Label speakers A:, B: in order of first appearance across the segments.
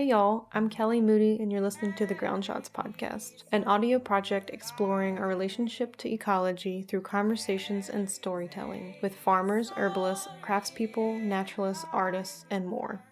A: Hey y'all, I'm Kelly Moody and you're listening to the Ground Shots podcast, an audio project exploring our relationship to ecology through conversations and storytelling with farmers, herbalists, craftspeople, naturalists, artists, and more.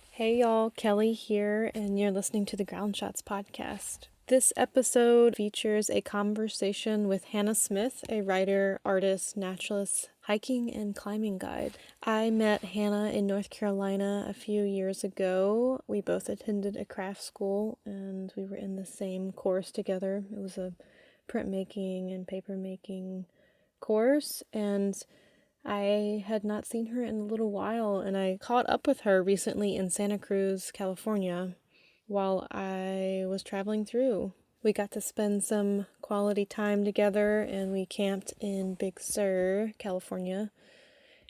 A: Hey y'all, Kelly here, and you're listening to the Ground Shots podcast. This episode features a conversation with Hannah Smith, a writer, artist, naturalist, hiking, and climbing guide. I met Hannah in North Carolina a few years ago. We both attended a craft school, and we were in the same course together. It was a printmaking and papermaking course, and I had not seen her in a little while, and I caught up with her recently in Santa Cruz, California, while I was traveling through. We got to spend some quality time together, and we camped in Big Sur, California.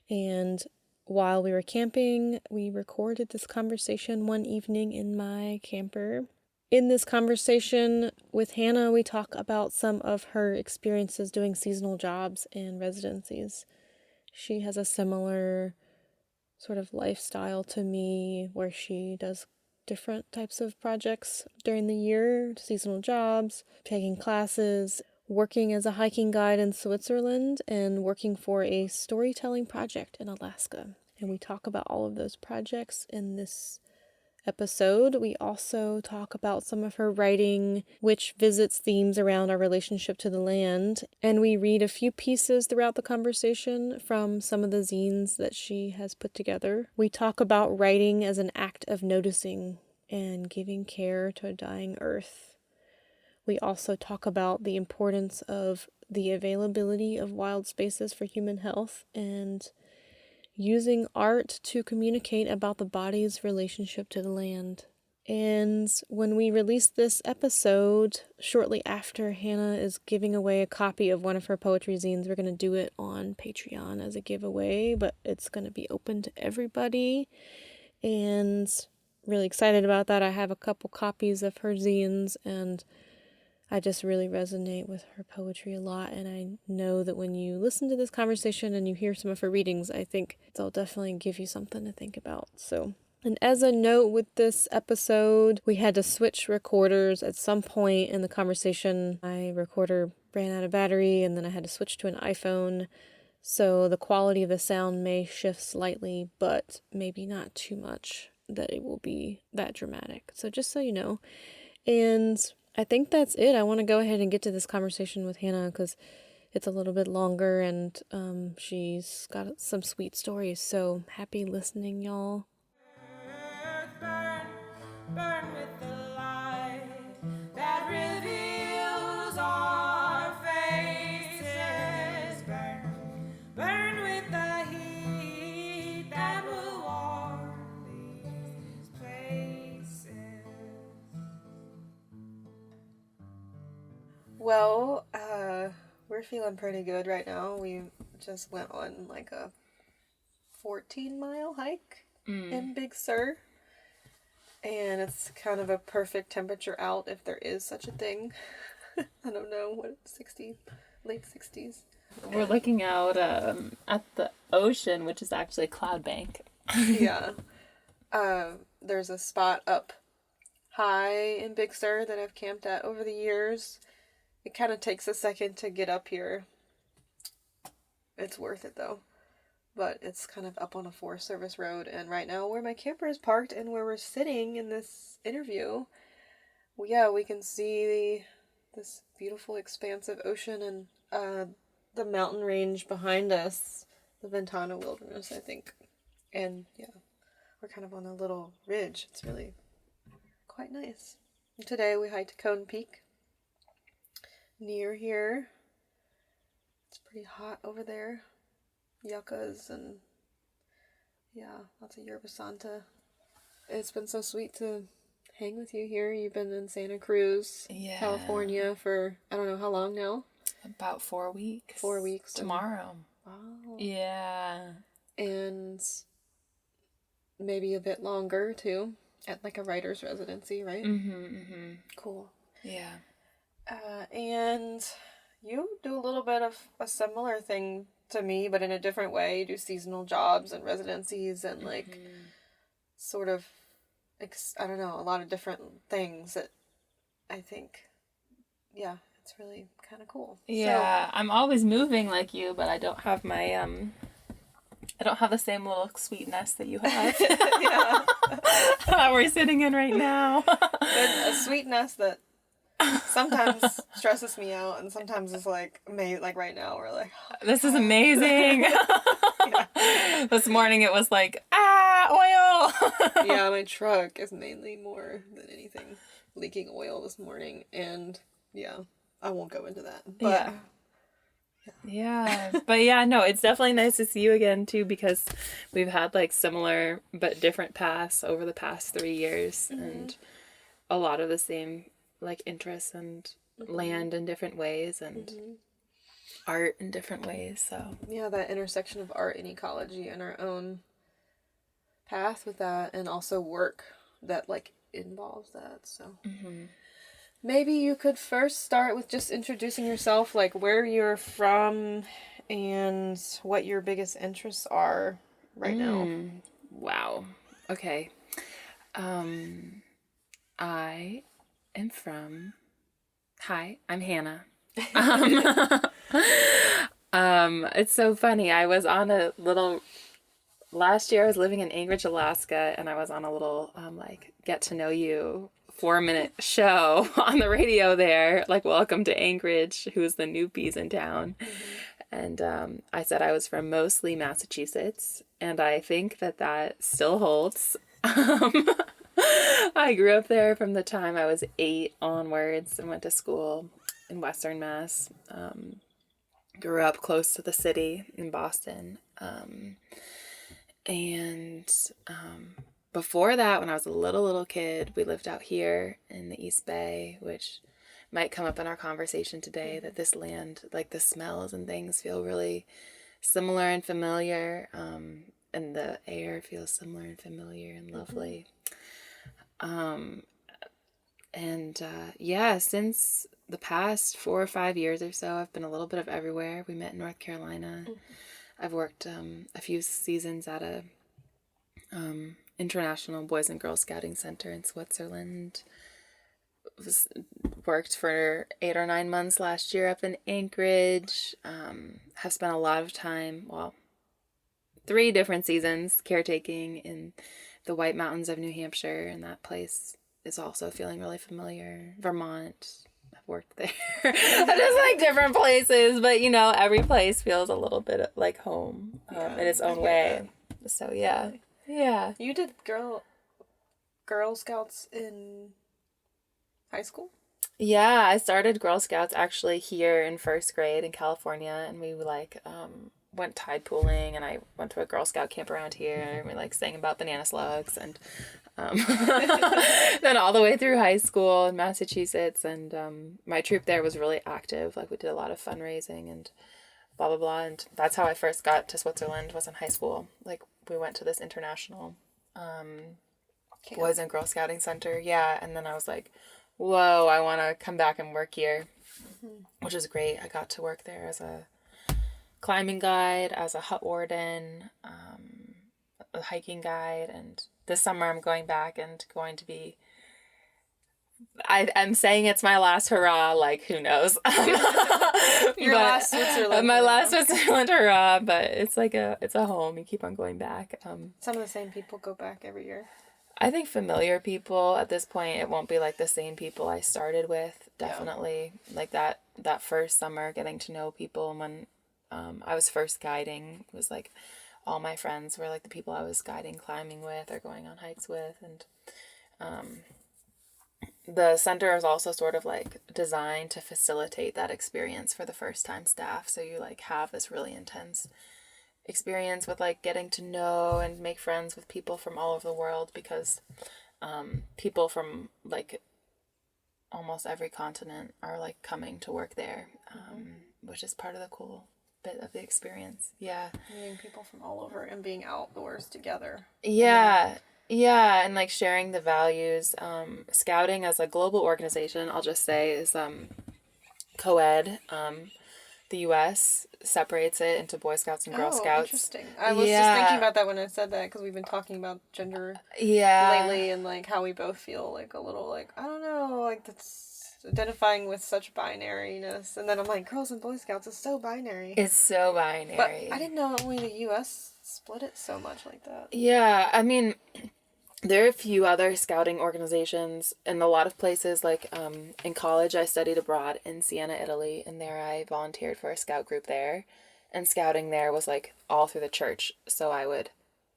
A: And while we were camping, we recorded this conversation one evening in my camper. In this conversation with Hannah, we talk about some of her experiences doing seasonal jobs and residencies. She has a similar sort of lifestyle to me where she does different types of projects during the year, seasonal jobs, taking classes, working as a hiking guide in Switzerland, and working for a storytelling project in Alaska. And we talk about all of those projects in this episode. We also talk about some of her writing, which visits themes around our relationship to the land. And we read a few pieces throughout the conversation from some of the zines that she has put together. We talk about writing as an act of noticing and giving care to a dying earth. We also talk about the importance of the availability of wild spaces for human health and using art to communicate about the body's relationship to the land. And when we release this episode, shortly after Hannah is giving away a copy of one of her poetry zines, we're going to do it on Patreon as a giveaway, but it's going to be open to everybody. And really excited about that. I have a couple copies of her zines, and I just really resonate with her poetry a lot, and I know that when you listen to this conversation and you hear some of her readings, I think they'll definitely give you something to think about. And as a note with this episode, we had to switch recorders at some point in the conversation. My recorder ran out of battery, and then I had to switch to an iPhone, so the quality of the sound may shift slightly, but maybe not too much that it will be that dramatic. So just so you know. And I think that's it. I want to go ahead and get to this conversation with Hannah because it's a little bit longer and she's got some sweet stories. So happy listening, y'all. Burn, burn with the light that reveals our faces. Burn, burn with the heat that will warm these places. Well, we're feeling pretty good right now. We just went on like a 14-mile hike in Big Sur. And it's kind of a perfect temperature out if there is such a thing. I don't know, what, 60, late 60s.
B: We're looking out at the ocean, which is actually a cloud bank.
A: Yeah. There's a spot up high in Big Sur that I've camped at over the years. It kind of takes a second to get up here. It's worth it, though. But it's kind of up on a Forest Service road. And right now, where my camper is parked and where we're sitting in this interview, we can see this beautiful expanse of ocean and the mountain range behind us, the Ventana Wilderness, I think. And, we're kind of on a little ridge. It's really quite nice. And today, we hiked Cone Peak. Near here. It's pretty hot over there. Yuccas and lots of yerba santa. It's been so sweet to hang with you here. You've been in Santa Cruz, California for I don't know how long now.
B: About 4 weeks.
A: 4 weeks.
B: Tomorrow.
A: Wow.
B: Yeah.
A: And maybe a bit longer too, at like a writer's residency, right?
B: Mm-hmm.
A: Cool.
B: Yeah.
A: And you do a little bit of a similar thing to me, but in a different way. You do seasonal jobs and residencies and like sort of, I don't know, a lot of different things that I think, yeah, it's really kind of cool.
B: Yeah, I'm always moving like you, but I don't have my I don't have the same little sweet nest that you have.
A: Yeah.
B: That we're sitting in right now.
A: But a sweet nest that sometimes stresses me out, and sometimes it's like right now we're like,
B: this is amazing.
A: yeah.
B: This morning it was like, oil.
A: Yeah, my truck is mainly more than anything leaking oil this morning, and yeah, I won't go into that. But
B: yeah. But yeah, no, it's definitely nice to see you again too, because we've had like similar but different paths over the past 3 years, and a lot of the same like interests and land in different ways and art in different ways. So
A: yeah, that intersection of art and ecology and our own path with that, and also work that like involves that. So maybe you could first start with just introducing yourself, like where you're from and what your biggest interests are right now.
B: Wow. Okay. I am from. Hi, I'm Hannah. It's so funny. I was on a little. Last year, I was living in Anchorage, Alaska, and I was on a little like get to know you 4-minute show on the radio there, like welcome to Anchorage, who's the newbies in town. And I said I was from mostly Massachusetts, and I think that still holds. I grew up there from the time I was 8 onwards and went to school in Western Mass. Grew up close to the city in Boston. And before that, when I was a little kid, we lived out here in the East Bay, which might come up in our conversation today, that this land, like the smells and things feel really similar and familiar. And the air feels similar and familiar and lovely. Yeah, since the past 4 or 5 years or so, I've been a little bit of everywhere. We met in North Carolina. I've worked a few seasons at a international Boys and Girls Scouting Center in Switzerland. Worked for 8 or 9 months last year up in Anchorage. Have spent a lot of time, 3 different seasons caretaking in the White Mountains of New Hampshire, and that place is also feeling really familiar. Vermont, I've worked there. Just like different places, but you know, every place feels a little bit like home in its own way. So yeah.
A: You did Girl Scouts in high school?
B: Yeah, I started Girl Scouts actually here in 1st grade in California, and we like went tide pooling, and I went to a Girl Scout camp around here, and we like sang about banana slugs, and then all the way through high school in Massachusetts, and my troop there was really active. Like we did a lot of fundraising and blah blah blah, and that's how I first got to Switzerland, was in high school. Like we went to this international Boys and Girl Scouting Center, and then I was like, whoa, I want to come back and work here, which is great. I got to work there as a climbing guide, as a hut warden, a hiking guide, and this summer I'm going back and going to be, I'm saying it's my last hurrah, like who knows.
A: Last Switzerland.
B: My last Switzerland hurrah, but it's like it's a home. You keep on going back.
A: Some of the same people go back every year.
B: I think familiar people at this point, it won't be like the same people I started with. Definitely like that first summer, getting to know people. And when I was first guiding, it was like all my friends were like the people I was guiding, climbing with, or going on hikes with. And the center is also sort of like designed to facilitate that experience for the first time staff. So you like have this really intense experience with like getting to know and make friends with people from all over the world, because people from like almost every continent are like coming to work there, which is part of the cool bit of the experience.
A: Meeting people from all over and being outdoors together.
B: And like sharing the values. Scouting as a global organization, I'll just say, is co-ed. The U.S. separates it into Boy Scouts and Girl Scouts.
A: Interesting. I was just thinking about that when I said that, because we've been talking about gender lately, and like how we both feel like a little like, I don't know, like that's identifying with such binariness, and then I'm like, girls and Boy Scouts is so binary.
B: It's so binary.
A: But I didn't know only the U.S. split it so much like that.
B: Yeah, I mean, there are a few other scouting organizations in a lot of places. Like in college, I studied abroad in Siena, Italy, and there I volunteered for a scout group there. And scouting there was like all through the church. So I would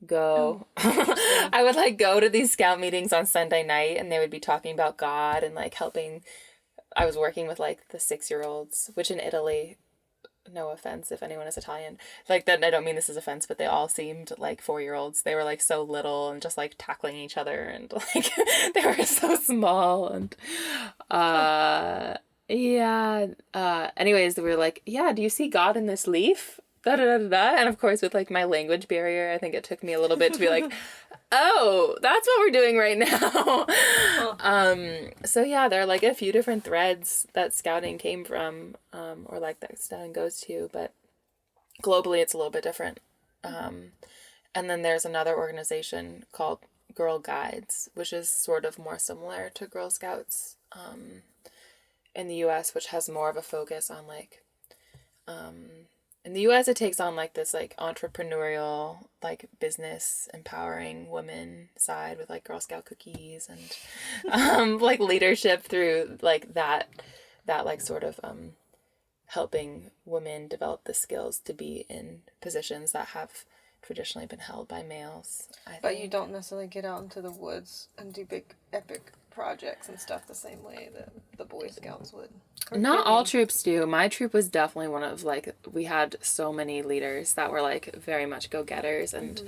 B: go, I would like go to these scout meetings on Sunday night, and they would be talking about God and like helping. I was working with like the 6-year-olds, which in Italy, no offense if anyone is Italian, like that, I don't mean this as offense, but they all seemed like 4-year-olds. They were like so little and just like tackling each other, and like they were so small, and anyways, we were like, yeah, do you see God in this leaf? Da, da, da, da, da. And of course, with like my language barrier, I think it took me a little bit to be like, oh, that's what we're doing right now. So yeah, there are like a few different threads that scouting came from, or like that scouting goes to, but globally it's a little bit different. And then there's another organization called Girl Guides, which is sort of more similar to Girl Scouts, in the US, which has more of a focus on like, in the US, it takes on like this like entrepreneurial, like business empowering women side with like Girl Scout cookies and like leadership through like that like sort of helping women develop the skills to be in positions that have traditionally been held by males.
A: But you don't necessarily get out into the woods and do big epic projects and stuff the same way that the Boy Scouts would.
B: Not all troops do. My troop was definitely one of like, we had so many leaders that were like very much go-getters, and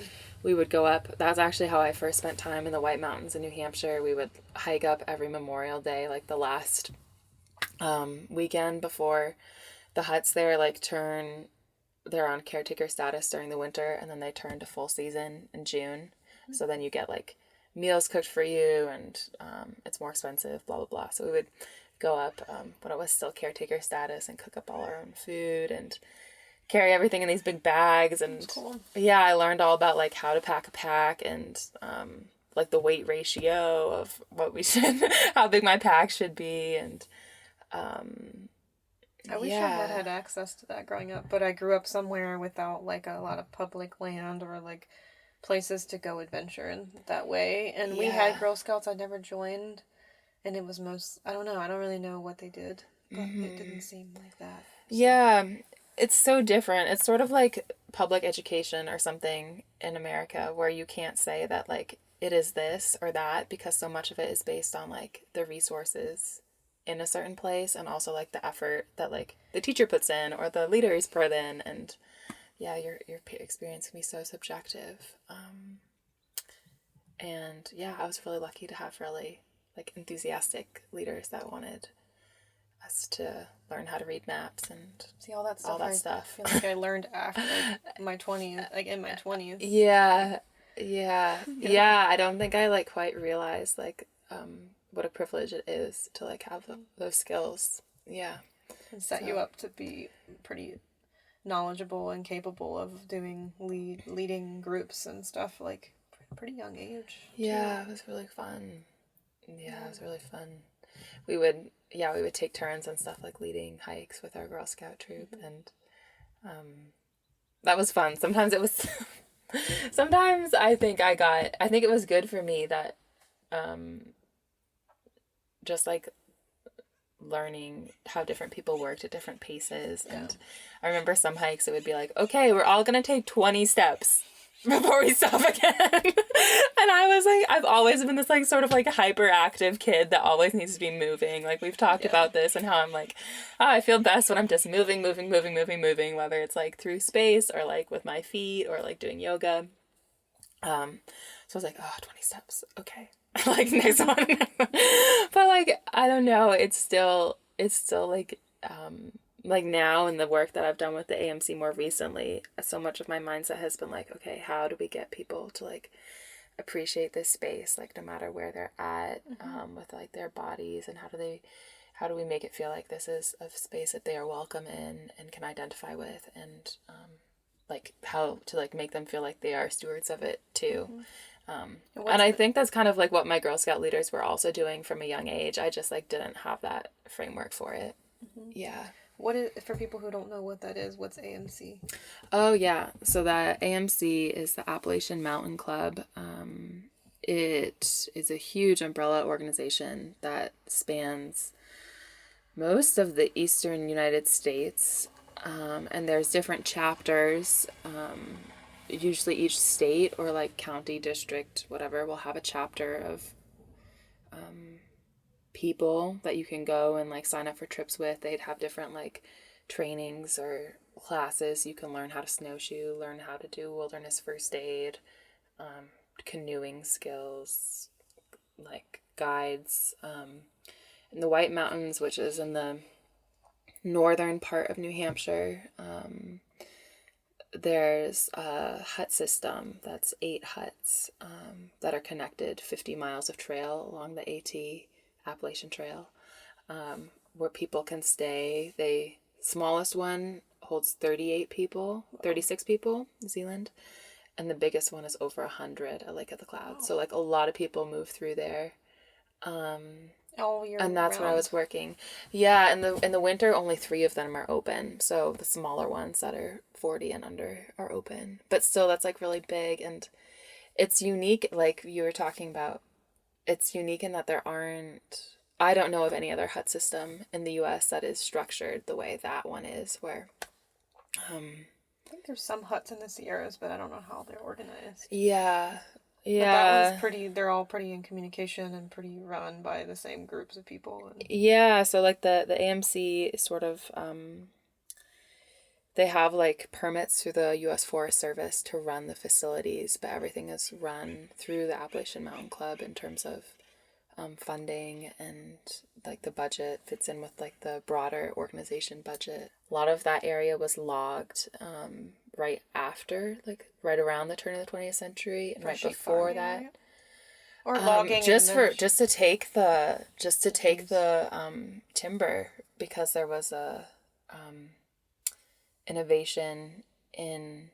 B: we would go up. That's actually how I first spent time in the White Mountains in New Hampshire. We would hike up every Memorial Day, like the last weekend before the huts there like they're on caretaker status during the winter, and then they turn to full season in June. So then you get like meals cooked for you, and it's more expensive, blah blah blah. So we would go up when it was still caretaker status and cook up all our own food and carry everything in these big bags. And
A: cool.
B: Yeah, I learned all about like how to pack a pack, and like the weight ratio of what we should how big my pack should be. And
A: I wish I had access to that growing up, but I grew up somewhere without like a lot of public land or like places to go adventure in that way. And we had Girl Scouts I never joined, and it was I don't know, I don't really know what they did, but it didn't seem like that. So.
B: Yeah, it's so different. It's sort of like public education or something in America, where you can't say that like it is this or that, because so much of it is based on like the resources in a certain place, and also like the effort that like the teacher puts in or the leaders put in. And yeah, your experience can be so subjective. And yeah, I was really lucky to have really like enthusiastic leaders that wanted us to learn how to read maps and
A: see all that stuff.
B: I
A: feel like I learned after like my 20s, like in my 20s.
B: Yeah. I don't think I like quite realized like what a privilege it is to like have those skills. Yeah.
A: And set you up to be pretty knowledgeable and capable of doing leading groups and stuff like pretty young age.
B: Yeah, it was really fun. Yeah, it was really fun. We would take turns on stuff like leading hikes with our Girl Scout troop, and that was fun. Sometimes it was sometimes I think it was good for me that just like learning how different people worked at different paces. And I remember some hikes it would be like, okay, we're all gonna take 20 steps before we stop again. And I was like, I've always been this like sort of like hyperactive kid that always needs to be moving. Like we've talked about this, and how I'm like, I feel best when I'm just moving, whether it's like through space or like with my feet or like doing yoga. So I was like, 20 steps, okay. Like next one. But like I don't know, it's still like now in the work that I've done with the AMC more recently, so much of my mindset has been like, okay, how do we get people to like appreciate this space, like no matter where they're at, with like their bodies, and how do we make it feel like this is a space that they are welcome in and can identify with, and like how to like make them feel like they are stewards of it too. And I think that's kind of like what my Girl Scout leaders were also doing from a young age. I just like didn't have that framework for it. Yeah.
A: What is, for people who don't know what that is, what's AMC?
B: Oh yeah, so that AMC is the Appalachian Mountain Club. It is a huge umbrella organization that spans most of the eastern United States, and there's different chapters. Usually each state or like county, district, whatever, will have a chapter of people that you can go and like sign up for trips with. They'd have different like trainings or classes. You can learn how to snowshoe, learn how to do wilderness first aid, canoeing skills, like guides. In the White Mountains, which is in the northern part of New Hampshire, there's a hut system that's 8 huts that are connected 50 miles of trail along the Appalachian Trail, where people can stay. The smallest one holds 38 people, 36 people, New Zealand, and the biggest one is over 100 at Lake of the Clouds. So like a lot of people move through there.
A: All year
B: And that's
A: round.
B: where I was working. Yeah, in the winter only 3 of them are open. So the smaller ones that are 40 and under are open. But still that's like really big, and it's unique, like you were talking about. It's unique in that I don't know of any other hut system in the US that is structured the way that one is, where
A: I think there's some huts in the Sierras, but I don't know how they're organized.
B: Yeah.
A: But that one's they're all pretty in communication and pretty run by the same groups of people.
B: Yeah, so like the AMC is sort of they have like permits through the US Forest Service to run the facilities, but everything is run through the Appalachian Mountain Club in terms of funding, and like the budget fits in with like the broader organization budget. A lot of that area was logged right after, like right around the turn of the 20th century, and right before that.
A: Area? Or logging
B: just to take the timber, because there was a innovation in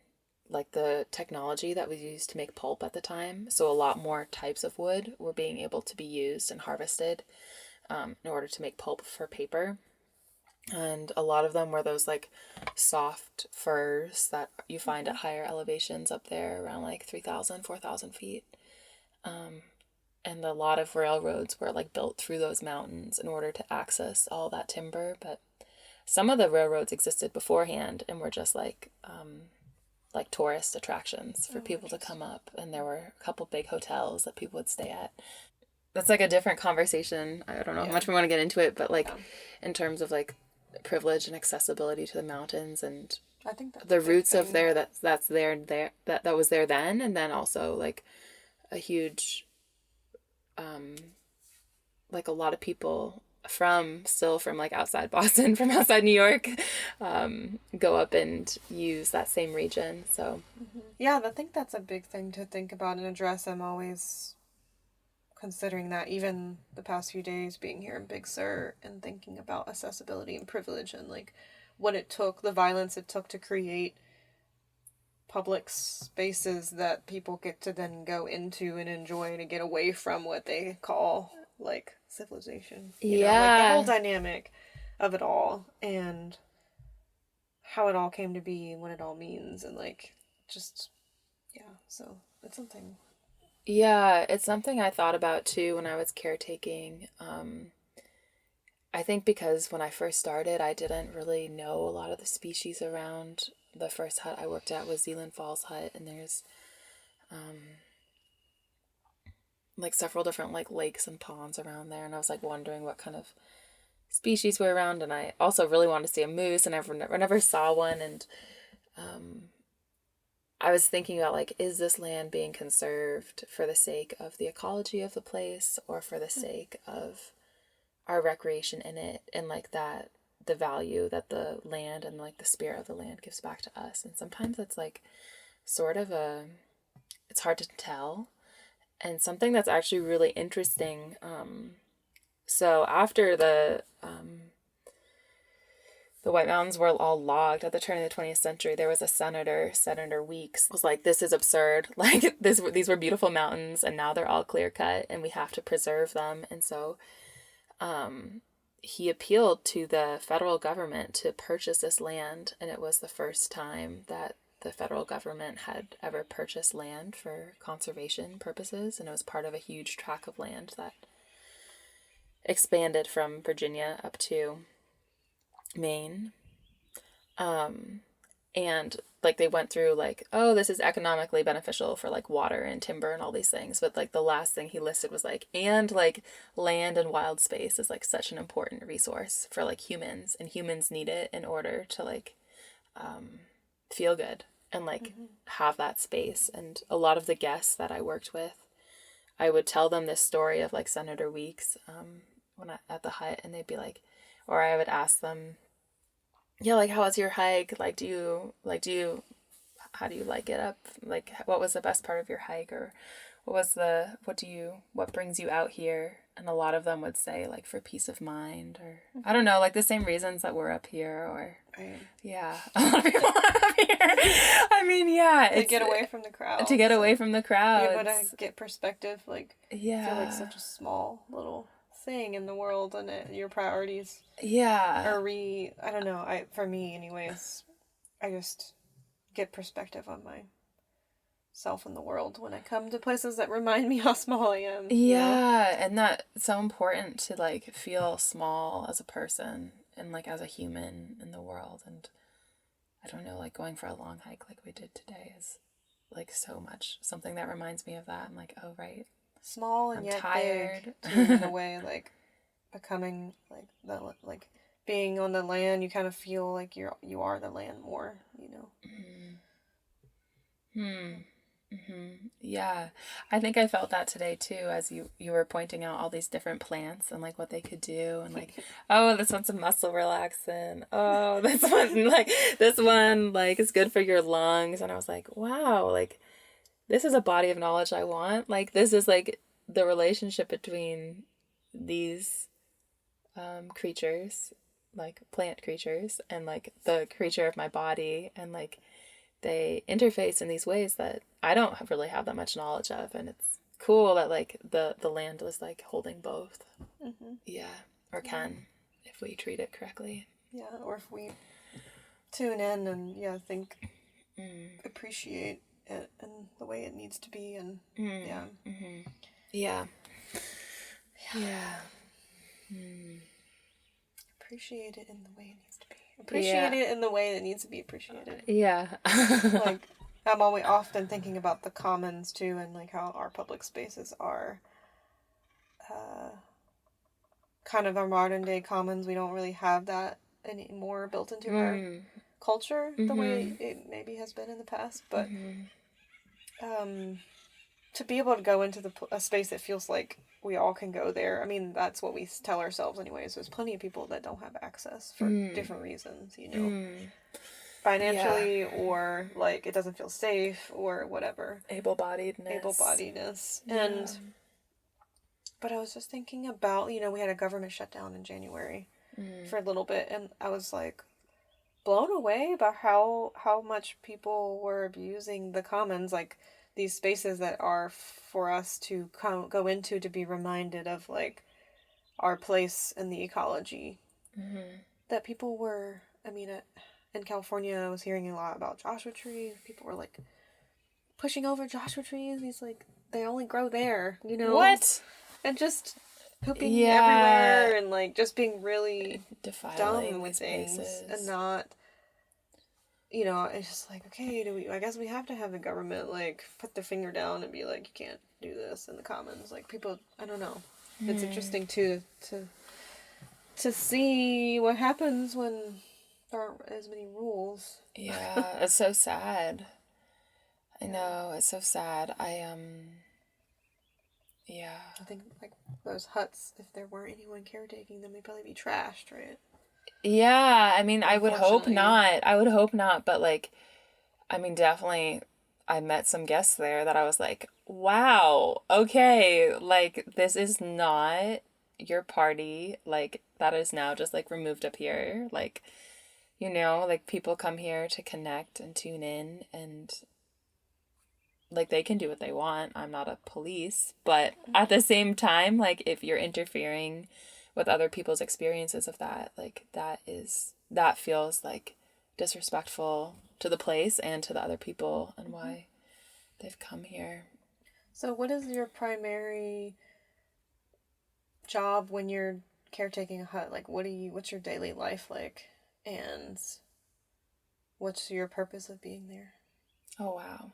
B: like the technology that was used to make pulp at the time. So a lot more types of wood were being able to be used and harvested in order to make pulp for paper. And a lot of them were those like soft firs that you find at higher elevations up there around like 3,000, 4,000 feet. And a lot of railroads were like built through those mountains in order to access all that timber. But some of the railroads existed beforehand and were just like tourist attractions for people to come up. And there were a couple big hotels that people would stay at. That's like a different conversation. I don't know how much we want to get into it, but like in terms of like privilege and accessibility to the mountains, and
A: I think that's
B: the roots of there that was there then, and then also like a huge like a lot of people from like outside Boston, from outside New York, go up and use that same region. So
A: yeah, I think that's a big thing to think about and address. I'm always considering that, even the past few days being here in Big Sur and thinking about accessibility and privilege and like what it took, the violence it took to create public spaces that people get to then go into and enjoy to get away from what they call like civilization. You know, like the whole dynamic of it all and how it all came to be and what it all means, and like just so it's something.
B: Yeah, it's something I thought about too when I was caretaking. I think because when I first started, I didn't really know a lot of the species around. The first hut I worked at was Zealand Falls Hut, and there's like several different like lakes and ponds around there, and I was like wondering what kind of species were around, and I also really wanted to see a moose, and I never saw one, and I was thinking about like, is this land being conserved for the sake of the ecology of the place or for the sake of our recreation in it, and like that the value that the land and like the spirit of the land gives back to us. And sometimes it's like sort of it's hard to tell. And something that's actually really interesting, so after the the White Mountains were all logged at the turn of the 20th century. There was a Senator Weeks, was like, this is absurd. Like, these were beautiful mountains, and now they're all clear cut, and we have to preserve them. And so he appealed to the federal government to purchase this land, and it was the first time that the federal government had ever purchased land for conservation purposes, and it was part of a huge tract of land that expanded from Virginia up to Maine. And like they went through like, oh, this is economically beneficial for like water and timber and all these things, but like the last thing he listed was like, and like land and wild space is like such an important resource for like humans, and humans need it in order to like feel good and like have that space. And a lot of the guests that I worked with, I would tell them this story of like Senator Weeks when I at the hut, and they'd be like, or I would ask them, yeah, like, how was your hike? Like, how do you like it up? Like, what was the best part of your hike? Or what brings you out here? And a lot of them would say, like, for peace of mind, or, I don't know, like, the same reasons that we're up here, or, yeah, a lot of people are up here. I mean, yeah.
A: To get away from the crowd.
B: To get away from the crowd.
A: Be able to get perspective, like,
B: yeah.
A: I feel like such a small little thing in the world, and your priorities
B: are
A: I don't know, for me anyways, I just get perspective on myself in the world when I come to places that remind me how small I am.
B: And that's so important to like feel small as a person and like as a human in the world. And I don't know, like going for a long hike like we did today is like so much something that reminds me of that. I'm like, oh right,
A: small and
B: I'm
A: yet
B: tired.
A: Big, too, in a way, like becoming like being on the land. You kind of feel like you are the land more, you know.
B: Yeah, I think I felt that today too, as you were pointing out all these different plants and like what they could do, and like, oh, this one's a muscle relaxant. Oh, this one is good for your lungs. And I was like, wow, like this is a body of knowledge I want. Like this is like the relationship between these creatures, like plant creatures, and like the creature of my body, and like they interface in these ways that I don't really have that much knowledge of, and it's cool that like the land was like holding both. Or can, if we treat it correctly.
A: Or if we tune in and think, appreciate it in the way it needs to be, and appreciate it in the way it needs to be. Appreciate it in the way that needs to be appreciated. Like, I'm always often thinking about the commons too, and like how our public spaces are kind of our modern day commons. We don't really have that anymore built into our culture the way it maybe has been in the past. But to be able to go into a space that feels like we all can go there. I mean, that's what we tell ourselves anyways. There's plenty of people that don't have access for different reasons, you know. Financially, or like it doesn't feel safe, or whatever. Able-bodiedness. And but I was just thinking about, we had a government shutdown in January for a little bit, and I was like blown away about how much people were abusing the commons, like these spaces that are for us to go into to be reminded of like our place in the ecology. That people were, in California, I was hearing a lot about Joshua trees. People were like pushing over Joshua trees. He's like, they only grow there, you know?
B: What?
A: And just pooping everywhere, and like just being really
B: defiling
A: dumb with things
B: places.
A: And not, it's just like, okay, I guess we have to have the government like put their finger down and be like, you can't do this in the commons. Like people, I don't know. It's interesting to see what happens when there aren't as many rules.
B: Yeah, it's so sad. I know, it's so sad. I
A: think like those huts, if there weren't anyone caretaking them, they'd probably be trashed, right?
B: Yeah, I mean, I would hope not. But like, I mean, definitely, I met some guests there that I was like, wow, okay, like, this is not your party. Like, that is now just like removed up here. Like, you know, like people come here to connect and tune in, and like they can do what they want. I'm not a police, but at the same time, like if you're interfering with other people's experiences of that, like that feels like disrespectful to the place and to the other people and why they've come here.
A: So what is your primary job when you're caretaking a hut? Like what's your daily life like? And what's your purpose of being there?
B: Oh, wow.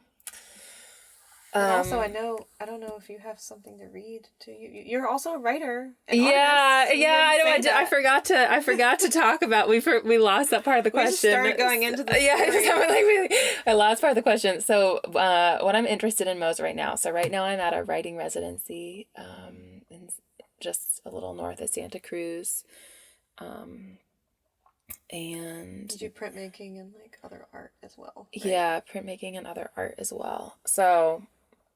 A: And also, I don't know if you have something to read to you. You're also a writer.
B: Yeah, I forgot to talk about. We lost that part of the question.
A: We just started going into the
B: I lost part of the question. So, what I'm interested in most right now. So right now I'm at a writing residency, in just a little north of Santa Cruz, and
A: you do printmaking and like other art as well.
B: Right? Yeah, printmaking and other art as well. So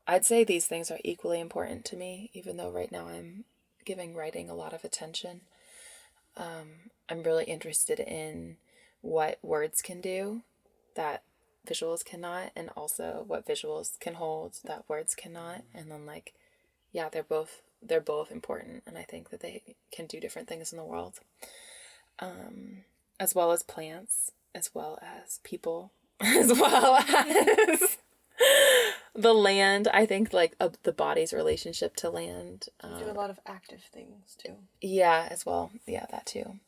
B: I'd say these things are equally important to me, even though right now I'm giving writing a lot of attention. I'm really interested in what words can do that visuals cannot, and also what visuals can hold that words cannot. And then like, yeah, they're both important, and I think that they can do different things in the world. As well as plants, as well as people, as well as the land. I think like the body's relationship to land.
A: You do a lot of active things too.
B: Yeah, as well. Yeah, that too.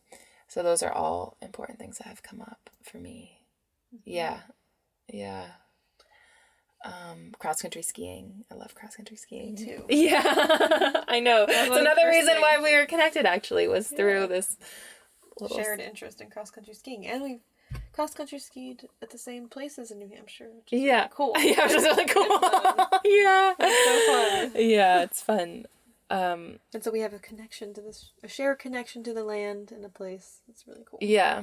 B: So those are all important things that have come up for me. Yeah. Cross country skiing. I love cross country skiing.
A: Me too.
B: Yeah, I know. It's another reason why we were connected. Actually, was through this little
A: shared interest in cross country skiing, and we cross country skied at the same places in New Hampshire.
B: Yeah,
A: really cool.
B: Yeah, which is really cool. Yeah,
A: it's so fun.
B: Yeah, it's fun.
A: And so we have a shared connection to the land and a place. It's really cool.
B: Yeah.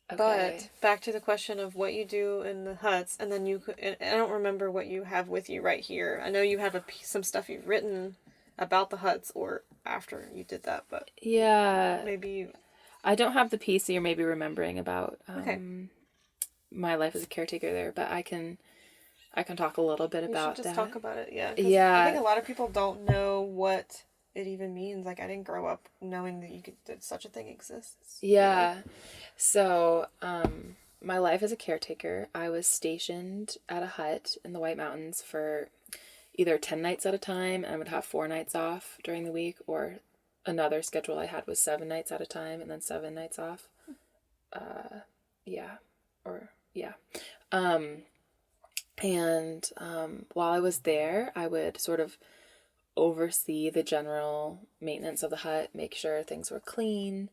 B: Okay.
A: But back to the question of what you do in the huts, and then I don't remember what you have with you right here. I know you have some stuff you've written about the huts or after you did that, but
B: yeah,
A: maybe
B: I don't have the piece that you're maybe remembering about my life as a caretaker there, but I can talk a little bit about that.
A: Just talk about it, yeah.
B: Yeah,
A: I think a lot of people don't know what it even means. Like, I didn't grow up knowing that such a thing exists.
B: Yeah. You know? So, my life as a caretaker, I was stationed at a hut in the White Mountains for either 10 nights at a time, and I would have 4 nights off during the week, or another schedule I had was 7 nights at a time and then 7 nights off. While I was there, I would sort of oversee the general maintenance of the hut, make sure things were clean,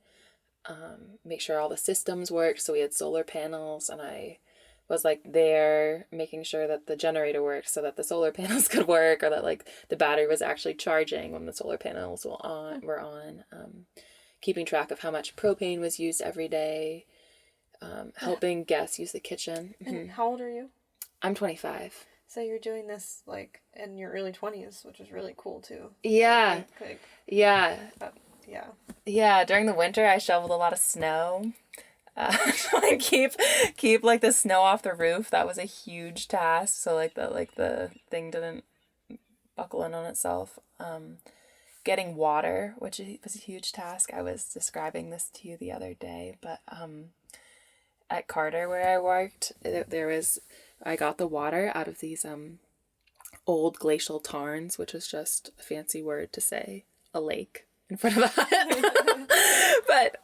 B: make sure all the systems worked. So we had solar panels, and I was like there making sure that the generator worked so that the solar panels could work, or that like the battery was actually charging when the solar panels were on, keeping track of how much propane was used every day, helping guests use the kitchen.
A: And how old are you?
B: I'm 25.
A: So you're doing this like in your early 20s, which is really cool too.
B: Yeah. Yeah.
A: Yeah.
B: During the winter, I shoveled a lot of snow. Like keep like the snow off the roof. That was a huge task. So the thing didn't buckle in on itself. Getting water, which was a huge task. I was describing this to you the other day, but at Carter where I worked, I got the water out of these old glacial tarns, which is just a fancy word to say a lake in front of the hut. But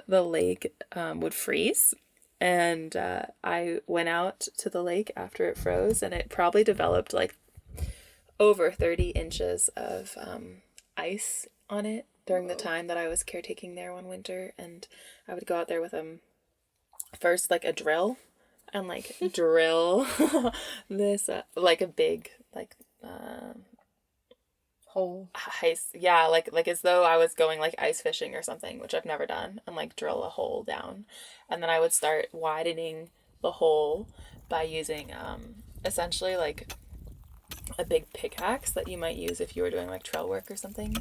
B: the lake would freeze, and I went out to the lake after it froze, and it probably developed like over 30 inches of ice on it during the time that I was caretaking there one winter. And I would go out there with first like a drill, and like drill this like a big like
A: hole.
B: Ice, yeah, like as though I was going like ice fishing or something, which I've never done, and like drill a hole down, and then I would start widening the hole by using essentially like a big pickaxe that you might use if you were doing like trail work or something,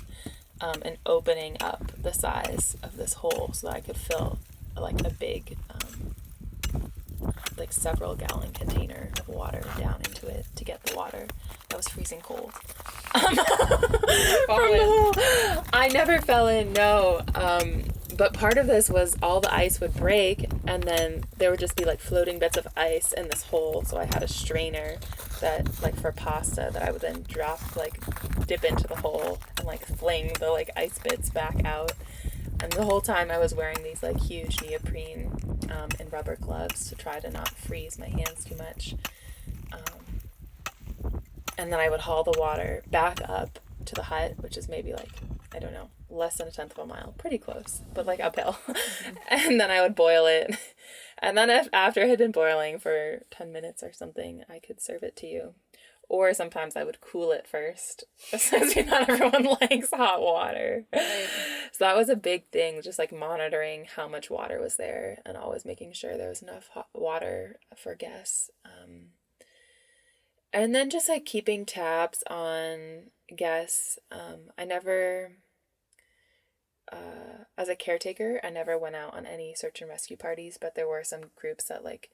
B: and opening up the size of this hole so that I could fill like a big like several gallon container of water down into it to get the water. That was freezing cold. From the hole. I never fell in, no. But part of this was all the ice would break, and then there would just be like floating bits of ice in this hole. So I had a strainer that, like, for pasta that I would then dip into the hole and like fling the like ice bits back out. And the whole time I was wearing these like huge neoprene and rubber gloves to try to not freeze my hands too much. And then I would haul the water back up to the hut, which is maybe like, I don't know, less than 1/10 of a mile. Pretty close, but like uphill. And then I would boil it. And then after it had been boiling for 10 minutes or something, I could serve it to you. Or sometimes I would cool it first, since not everyone likes hot water. Right. So that was a big thing, just like monitoring how much water was there and always making sure there was enough hot water for guests. And then just like keeping tabs on guests. I never, as a caretaker, I never went out on any search and rescue parties, but there were some groups that like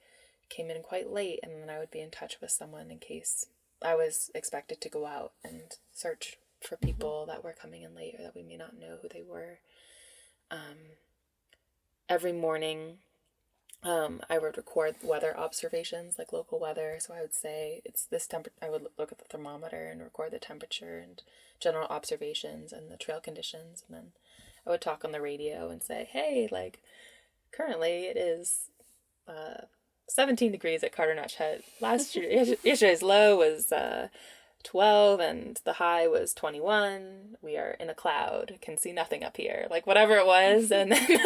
B: came in quite late, and then I would be in touch with someone in case I was expected to go out and search for people that were coming in late or that we may not know who they were. Every morning, I would record weather observations, like local weather. So I would say it's this temperature. I would look at the thermometer and record the temperature and general observations and the trail conditions. And then I would talk on the radio and say, hey, like, currently it is 17 degrees at Carter Notch Hut. Yesterday's low was 12 and the high was 21. We are in a cloud, can see nothing up here, like whatever it was. And then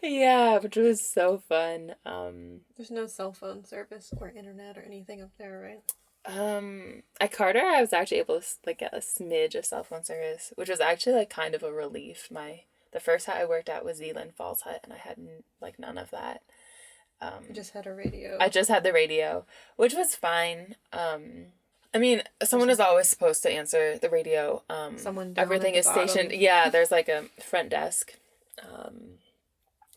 B: yeah, which was so fun.
A: There's no cell phone service or internet or anything up there, right?
B: At Carter I was actually able to like get a smidge of cell phone service, which was actually like kind of a relief. The first hut I worked at was Zealand Falls Hut, and I had like none of that.
A: You just had a radio.
B: I just had the radio, which was fine. I mean, someone is always supposed to answer the radio.
A: Someone down
B: everything is stationed. Yeah, there's like a front desk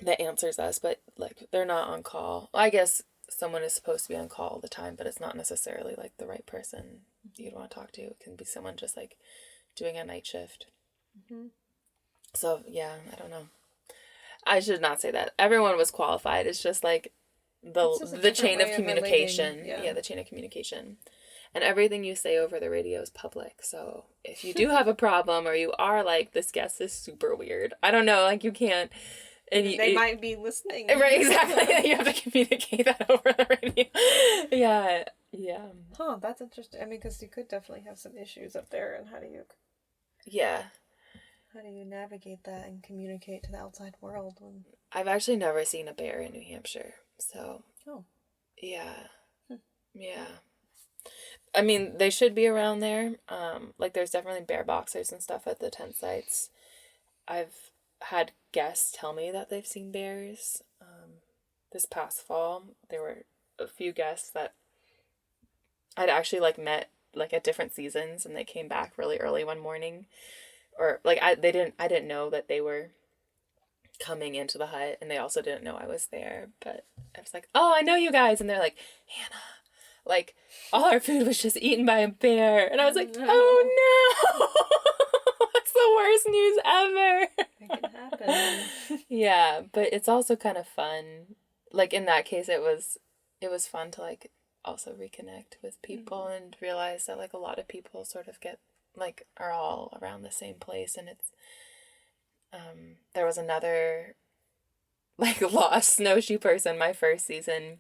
B: that answers us, but like they're not on call. I guess someone is supposed to be on call all the time, but it's not necessarily like the right person you'd want to talk to. It can be someone just like doing a night shift. Mm-hmm. So yeah, I don't know. I should not say that. Everyone was qualified. It's just like the chain of communication. Yeah, the chain of communication. And everything you say over the radio is public. So if you do have a problem or you are like, this guest is super weird, I don't know, like you can't. And
A: they might be listening.
B: Right, exactly. You have to communicate that over the radio. Yeah.
A: Huh, that's interesting. I mean, because you could definitely have some issues up there. And how do you...
B: Yeah.
A: How do you navigate that and communicate to the outside world?
B: I've actually never seen a bear in New Hampshire. So...
A: Oh.
B: Yeah. Yeah. I mean, they should be around there. Like, there's definitely bear boxers and stuff at the tent sites. I've had guests tell me that they've seen bears. This past fall, there were a few guests that I'd actually, like, met, like, at different seasons, and they came back really early one morning. Or, like, I didn't know that they were coming into the hut, and they also didn't know I was there. But I was like, oh, I know you guys. And they're like, Hannah, like, all our food was just eaten by a bear. And I was like, oh no, that's the worst news ever.
A: It can happen.
B: Yeah, but it's also kind of fun. Like, in that case, it was fun to, like, also reconnect with people and realize that, like, a lot of people sort of are all around the same place. And it's, there was another, like, lost snowshoe person my first season.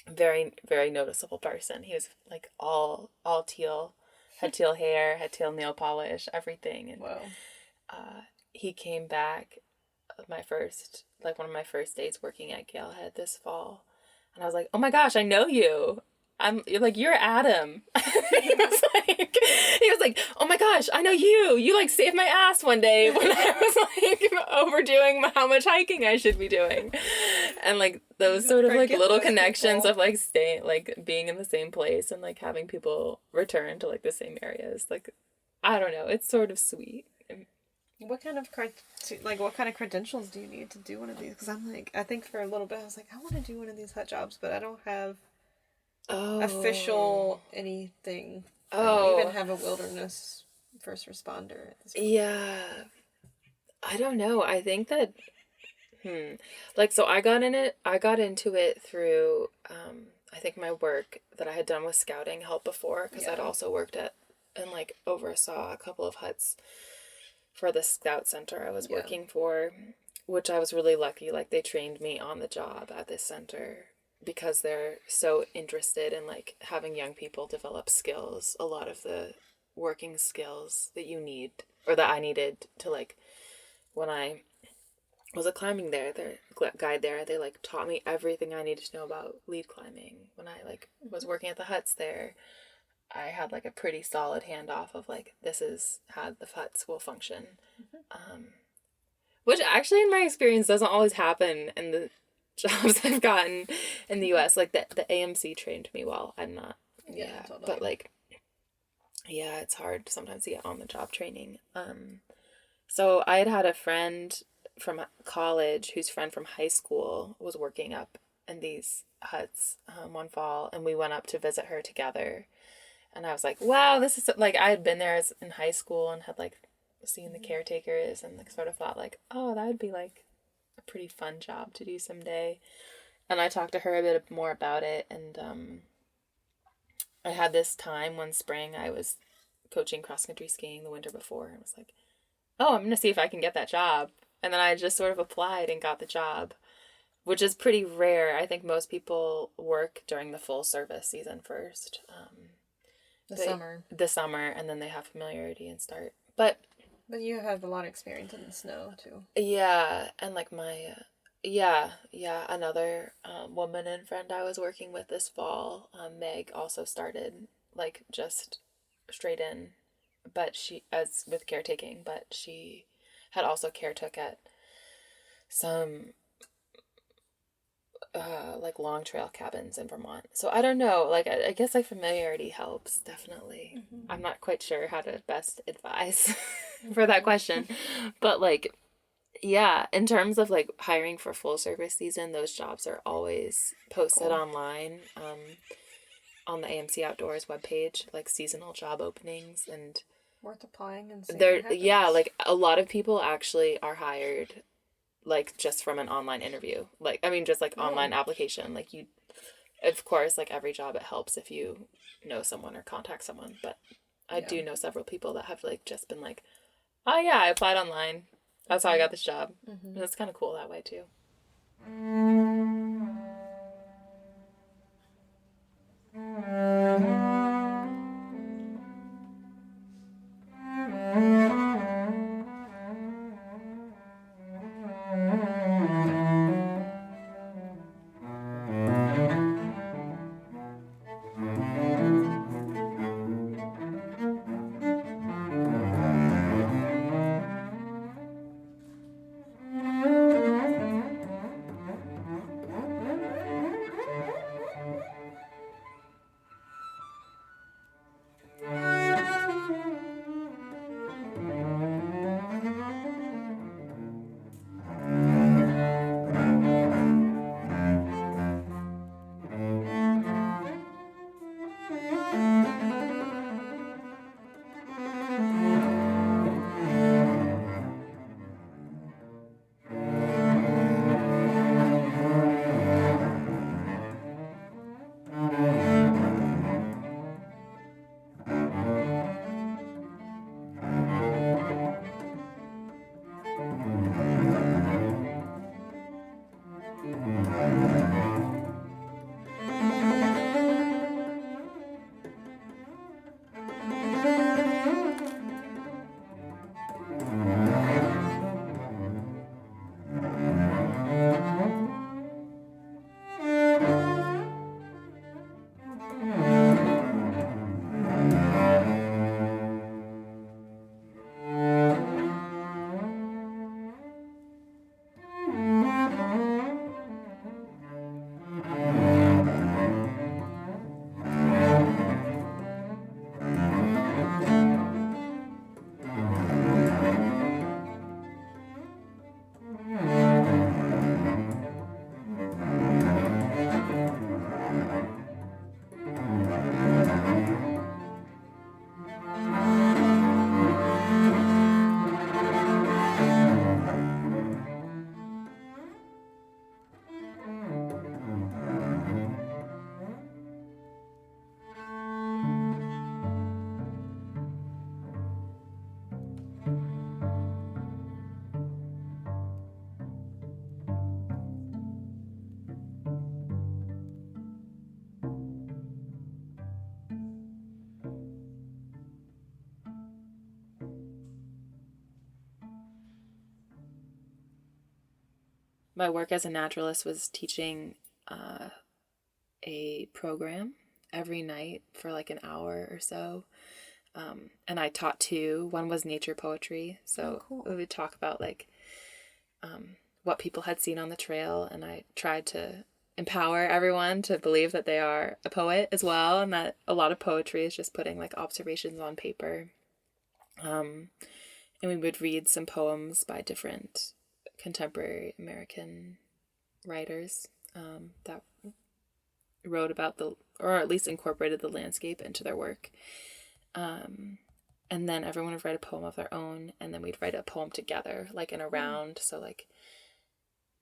B: Very, very noticeable person. He was like all teal, had teal hair, had teal nail polish, everything. And
A: wow.
B: He came back one of my first days working at Galehead this fall, and I was like, oh my gosh, I know you. you're like, you're Adam. He was like, oh my gosh, I know you like saved my ass one day when I was like overdoing how much hiking I should be doing. And like those sort of like little connections of like staying, like being in the same place and like having people return to like the same areas. Like, I don't know, it's sort of sweet.
A: What kind of credentials do you need to do one of these? Because I'm like, I think for a little bit I was like, I want to do one of these hut jobs, but I don't have official anything. I don't even have a wilderness first responder at this point.
B: Yeah, I don't know. I think that like, so I got into it through I think my work that I had done with scouting helped before, because I'd also worked at and like oversaw a couple of huts for the scout center I was working for, which I was really lucky. Like, they trained me on the job at this center because they're so interested in like having young people develop skills, a lot of the working skills that you need, or that I needed to, like, when I was a climbing there, their guide there, they like taught me everything I needed to know about lead climbing. When I like was working at the huts there, I had like a pretty solid handoff of like, this is how the huts will function. Which actually in my experience doesn't always happen in the jobs I've gotten in the US. Like the AMC trained me well. I'm not, totally. But like, yeah, it's hard sometimes to get on the job training. So I had a friend from college whose friend from high school was working up in these huts one fall, and we went up to visit her together. And I was like, wow, this is so, like, I had been there in high school and had like seen the caretakers and like sort of thought like, oh, that would be like a pretty fun job to do someday. And I talked to her a bit more about it, and I had this time one spring I was coaching cross-country skiing the winter before, and I was like, oh, I'm gonna see if I can get that job. And then I just sort of applied and got the job, which is pretty rare. I think most people work during the full service season first. The summer, and then they have familiarity and start. But
A: you have a lot of experience in the snow too.
B: Yeah, and like my another woman and friend I was working with this fall, Meg, also started like just straight in, but she as with caretaking, but she had also caretook at some like long trail cabins in Vermont. So I don't know, like I guess like familiarity helps, definitely. I'm not quite sure how to best advise for that question, but like, yeah, in terms of like hiring for full service season, those jobs are always posted online on the AMC Outdoors webpage, like seasonal job openings, and
A: worth applying and seeing
B: there. Yeah, like a lot of people actually are hired like just from an online interview. Like, I mean, just like online application. Like, you, of course, like every job, it helps if you know someone or contact someone. But I do know several people that have like just been like, oh yeah, I applied online. That's how I got this job. And it's kind of cool that way too. my work as a naturalist was teaching a program every night for like an hour or so. And I taught two. One was nature poetry. So
A: cool.
B: we would talk about like what people had seen on the trail. And I tried to empower everyone to believe that they are a poet as well. And that a lot of poetry is just putting like observations on paper. And we would read some poems by different contemporary American writers that wrote about or at least incorporated the landscape into their work. And then everyone would write a poem of their own, and then we'd write a poem together, like in a round. So like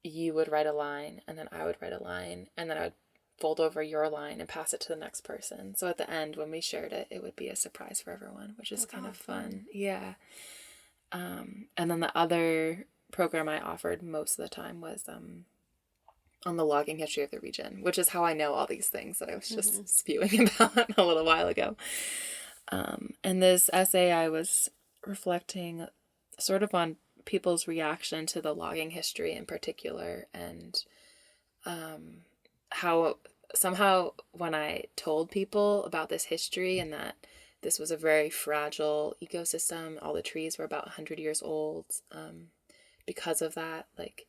B: you would write a line, and then I would write a line, and then I would fold over your line and pass it to the next person. So at the end, when we shared it, it would be a surprise for everyone, which is kind of fun. Yeah. And then the other program I offered most of the time was on the logging history of the region, which is how I know all these things that I was just spewing about a little while ago. And this essay, I was reflecting sort of on people's reaction to the logging history in particular, and how somehow when I told people about this history and that this was a very fragile ecosystem, all the trees were about 100 years old, because of that, like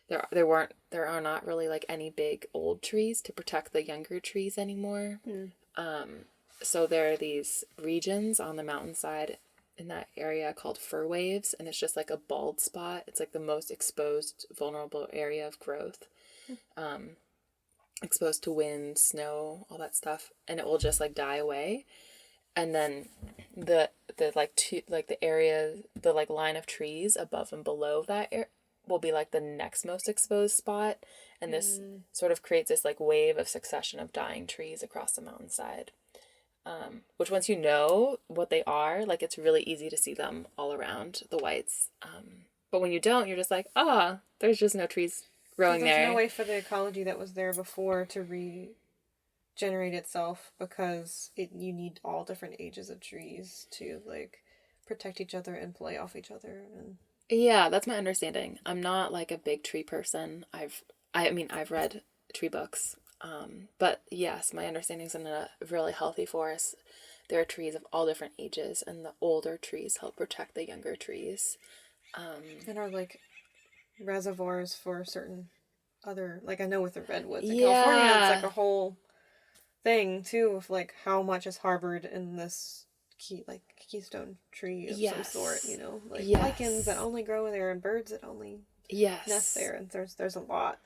B: there are not really like any big old trees to protect the younger trees anymore. So there are these regions on the mountainside in that area called fir waves, and it's just like a bald spot. It's like the most exposed, vulnerable area of growth, exposed to wind, snow, all that stuff, and it will just like die away. And then the area, the like line of trees above and below that will be like the next most exposed spot, and this sort of creates this like wave of succession of dying trees across the mountainside. Which once you know what they are, like it's really easy to see them all around the whites. But when you don't, you're just like, there's just no trees growing there.
A: There's no way for the ecology that was there before to regenerate itself, because you need all different ages of trees to like protect each other and play off each other. And
B: yeah, that's my understanding. I'm not like a big tree person. I've read tree books. But yes, my understanding is in a really healthy forest, there are trees of all different ages, and the older trees help protect the younger trees.
A: And are like reservoirs for certain other, like I know with the redwoods in California, it's like a whole thing too of like how much is harbored in this keystone tree of some sort, like lichens that only grow there and birds that only nest there, and there's a lot.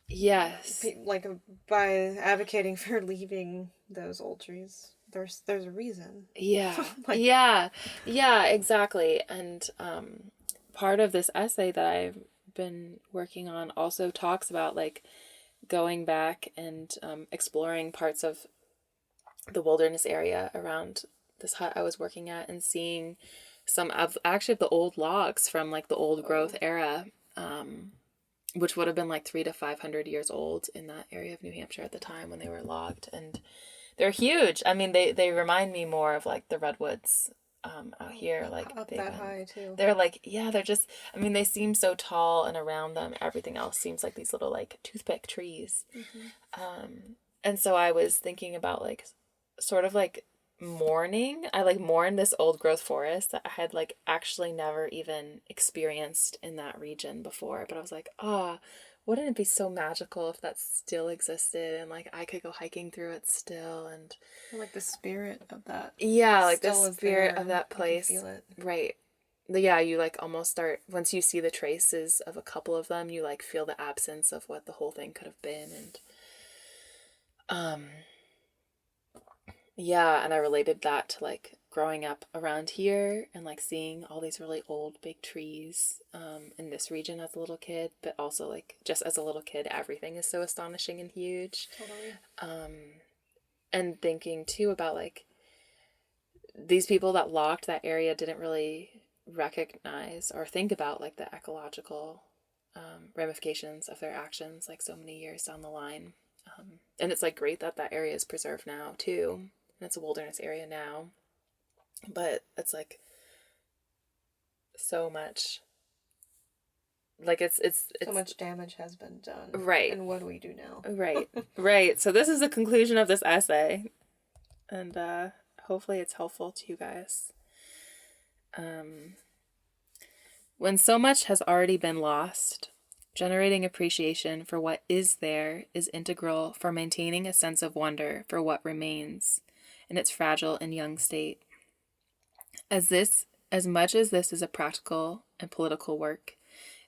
B: Yes.
A: Like by advocating for leaving those old trees, there's a reason.
B: Yeah. Yeah, exactly. And part of this essay that I've been working on also talks about like going back and exploring parts of the wilderness area around this hut I was working at, and seeing some of the old logs from like the old growth era, which would have been like 300 to 500 years old in that area of New Hampshire at the time when they were logged. And they're huge. I mean, they remind me more of like the redwoods out here, like
A: up
B: big
A: that
B: ones.
A: high too.
B: They're like, they're just, I mean, they seem so tall, and around them everything else seems like these little like toothpick trees. And so I was thinking about like sort of like mourning. I like mourn this old growth forest that I had like actually never even experienced in that region before. But I was like, wouldn't it be so magical if that still existed, and like I could go hiking through it still, and
A: like the spirit of that.
B: Yeah, like the spirit of that place.
A: You can feel it.
B: Right. Yeah, you like almost start, once you see the traces of a couple of them, you like feel the absence of what the whole thing could have been. And yeah, and I related that to like growing up around here and like seeing all these really old big trees in this region as a little kid, but also like just as a little kid, everything is so astonishing and huge.
A: Totally.
B: And thinking too about like these people that locked that area didn't really recognize or think about like the ecological ramifications of their actions like so many years down the line. And it's like great that that area is preserved now too, and it's a wilderness area now, but it's like so much like it's
A: So much damage has been done.
B: Right.
A: And what do we do now?
B: Right. Right. So this is the conclusion of this essay. And hopefully it's helpful to you guys. When so much has already been lost, generating appreciation for what is there is integral for maintaining a sense of wonder for what remains in its fragile and young state. As much as this is a practical and political work,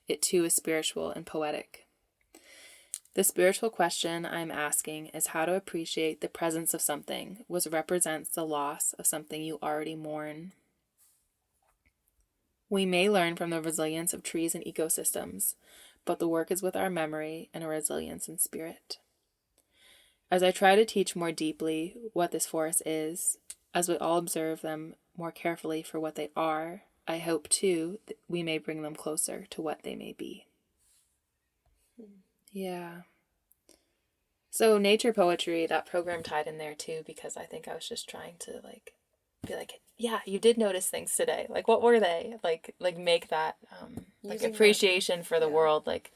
B: it too is spiritual and poetic. The spiritual question I'm asking is how to appreciate the presence of something which represents the loss of something you already mourn. We may learn from the resilience of trees and ecosystems, but the work is with our memory and a resilience in spirit. As I try to teach more deeply what this forest is, as we all observe them more carefully for what they are, I hope, too, that we may bring them closer to what they may be. Yeah. So nature poetry, that program tied in there, too, because I think I was just trying to, be like, yeah, you did notice things today. Like, what were they? Like make that, appreciation for the world, like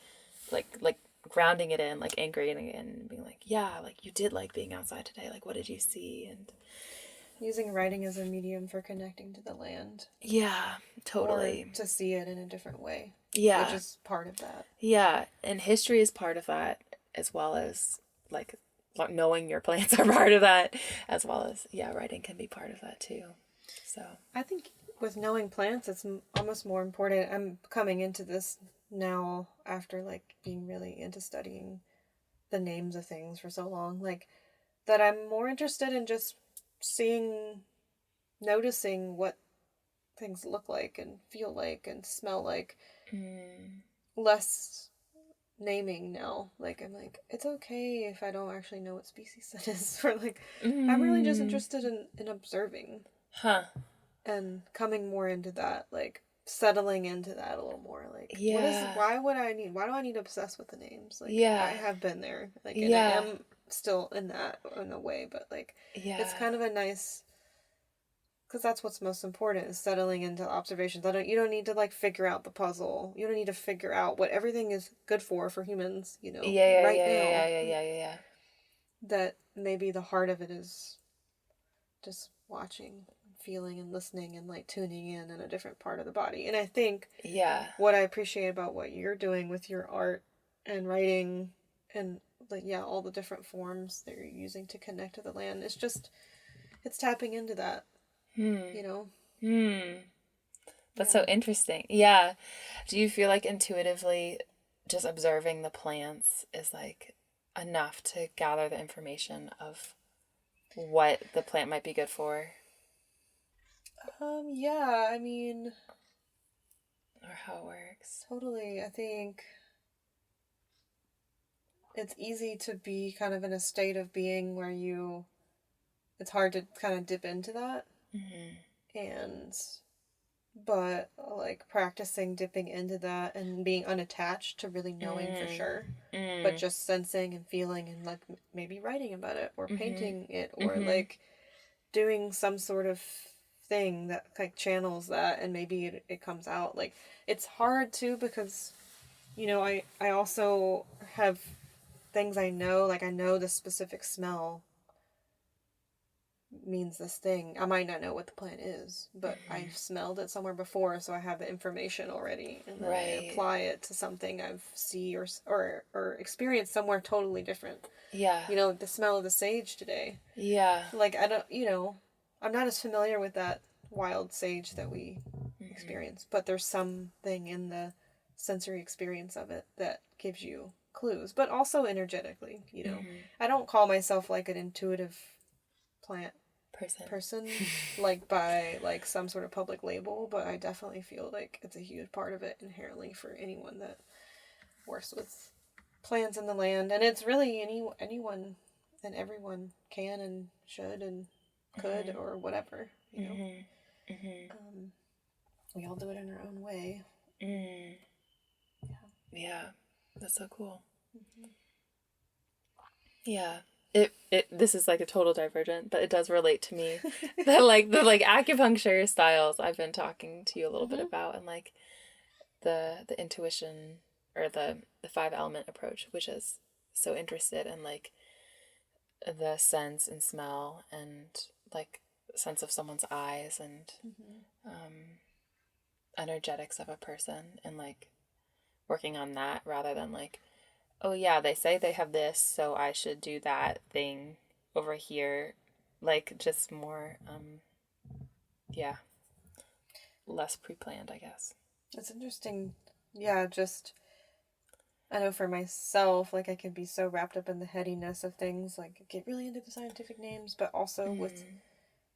B: grounding it in, like anchoring it in, and being like, yeah, like you did like being outside today. Like, what did you see? And
A: using writing as a medium for connecting to the land.
B: Yeah, totally.
A: Or to see it in a different way.
B: Yeah.
A: Which is part of that.
B: Yeah, and history is part of that, as well as, like, knowing your plants are part of that, as well as, writing can be part of that, too. So
A: I think with knowing plants, it's almost more important. I'm coming into this now after, like, being really into studying the names of things for so long. Like, that I'm more interested in just noticing what things look like and feel like and smell like. Less naming now. Like, I'm like, it's okay if I don't actually know what species that is. Or like, I'm really just interested in observing.
B: Huh.
A: And coming more into that, like, settling into that a little more. Like, why do I need to obsess with the names? Like, I have been there. Like, and I am still in that in a way, but like, it's kind of a nice, because that's what's most important, is settling into observations. You don't need to, like, figure out the puzzle. You don't need to figure out what everything is good for humans, now.
B: Yeah.
A: That maybe the heart of it is just watching, feeling, and listening, and, like, tuning in a different part of the body. And I think what I appreciate about what you're doing with your art and writing and, like, all the different forms that you're using to connect to the land, it's just, it's tapping into that.
B: That's so interesting. Yeah. Do you feel like intuitively just observing the plants is, like, enough to gather the information of what the plant might be good for?
A: Yeah, I mean,
B: or how it works?
A: Totally. I think it's easy to be kind of in a state of being where it's hard to kind of dip into that. But, like, practicing dipping into that and being unattached to really knowing for sure, but just sensing and feeling and, like, maybe writing about it or painting it or like doing some sort of thing that, like, channels that, and maybe it comes out. Like, it's hard too because, I also have things I know, like, I know the specific smell means this thing. I might not know what the plant is, but I've smelled it somewhere before, so I have the information already, and then I apply it to something I've seen or experienced somewhere totally different.
B: Yeah.
A: The smell of the sage today.
B: Yeah.
A: Like, I don't, I'm not as familiar with that wild sage that we experience, but there's something in the sensory experience of it that gives you clues, but also energetically, I don't call myself, like, an intuitive plant person like, by, like, some sort of public label, but I definitely feel like it's a huge part of it inherently for anyone that works with plants in the land. And it's really anyone and everyone can and should and could or whatever, we all do it in our own way.
B: Yeah, that's so cool. Yeah. This is, like, a total divergent, but it does relate to me. the acupuncture styles I've been talking to you a little bit about, and, like, the intuition, or the 5 element approach, which is so interested in like the sense and smell and like sense of someone's eyes and energetics of a person, and like working on that rather than like, oh yeah, they say they have this, so I should do that thing over here. Like just more, yeah, less pre-planned, I guess.
A: It's interesting. Yeah, just I know for myself, like I could be so wrapped up in the headiness of things, like get really into the scientific names, but also with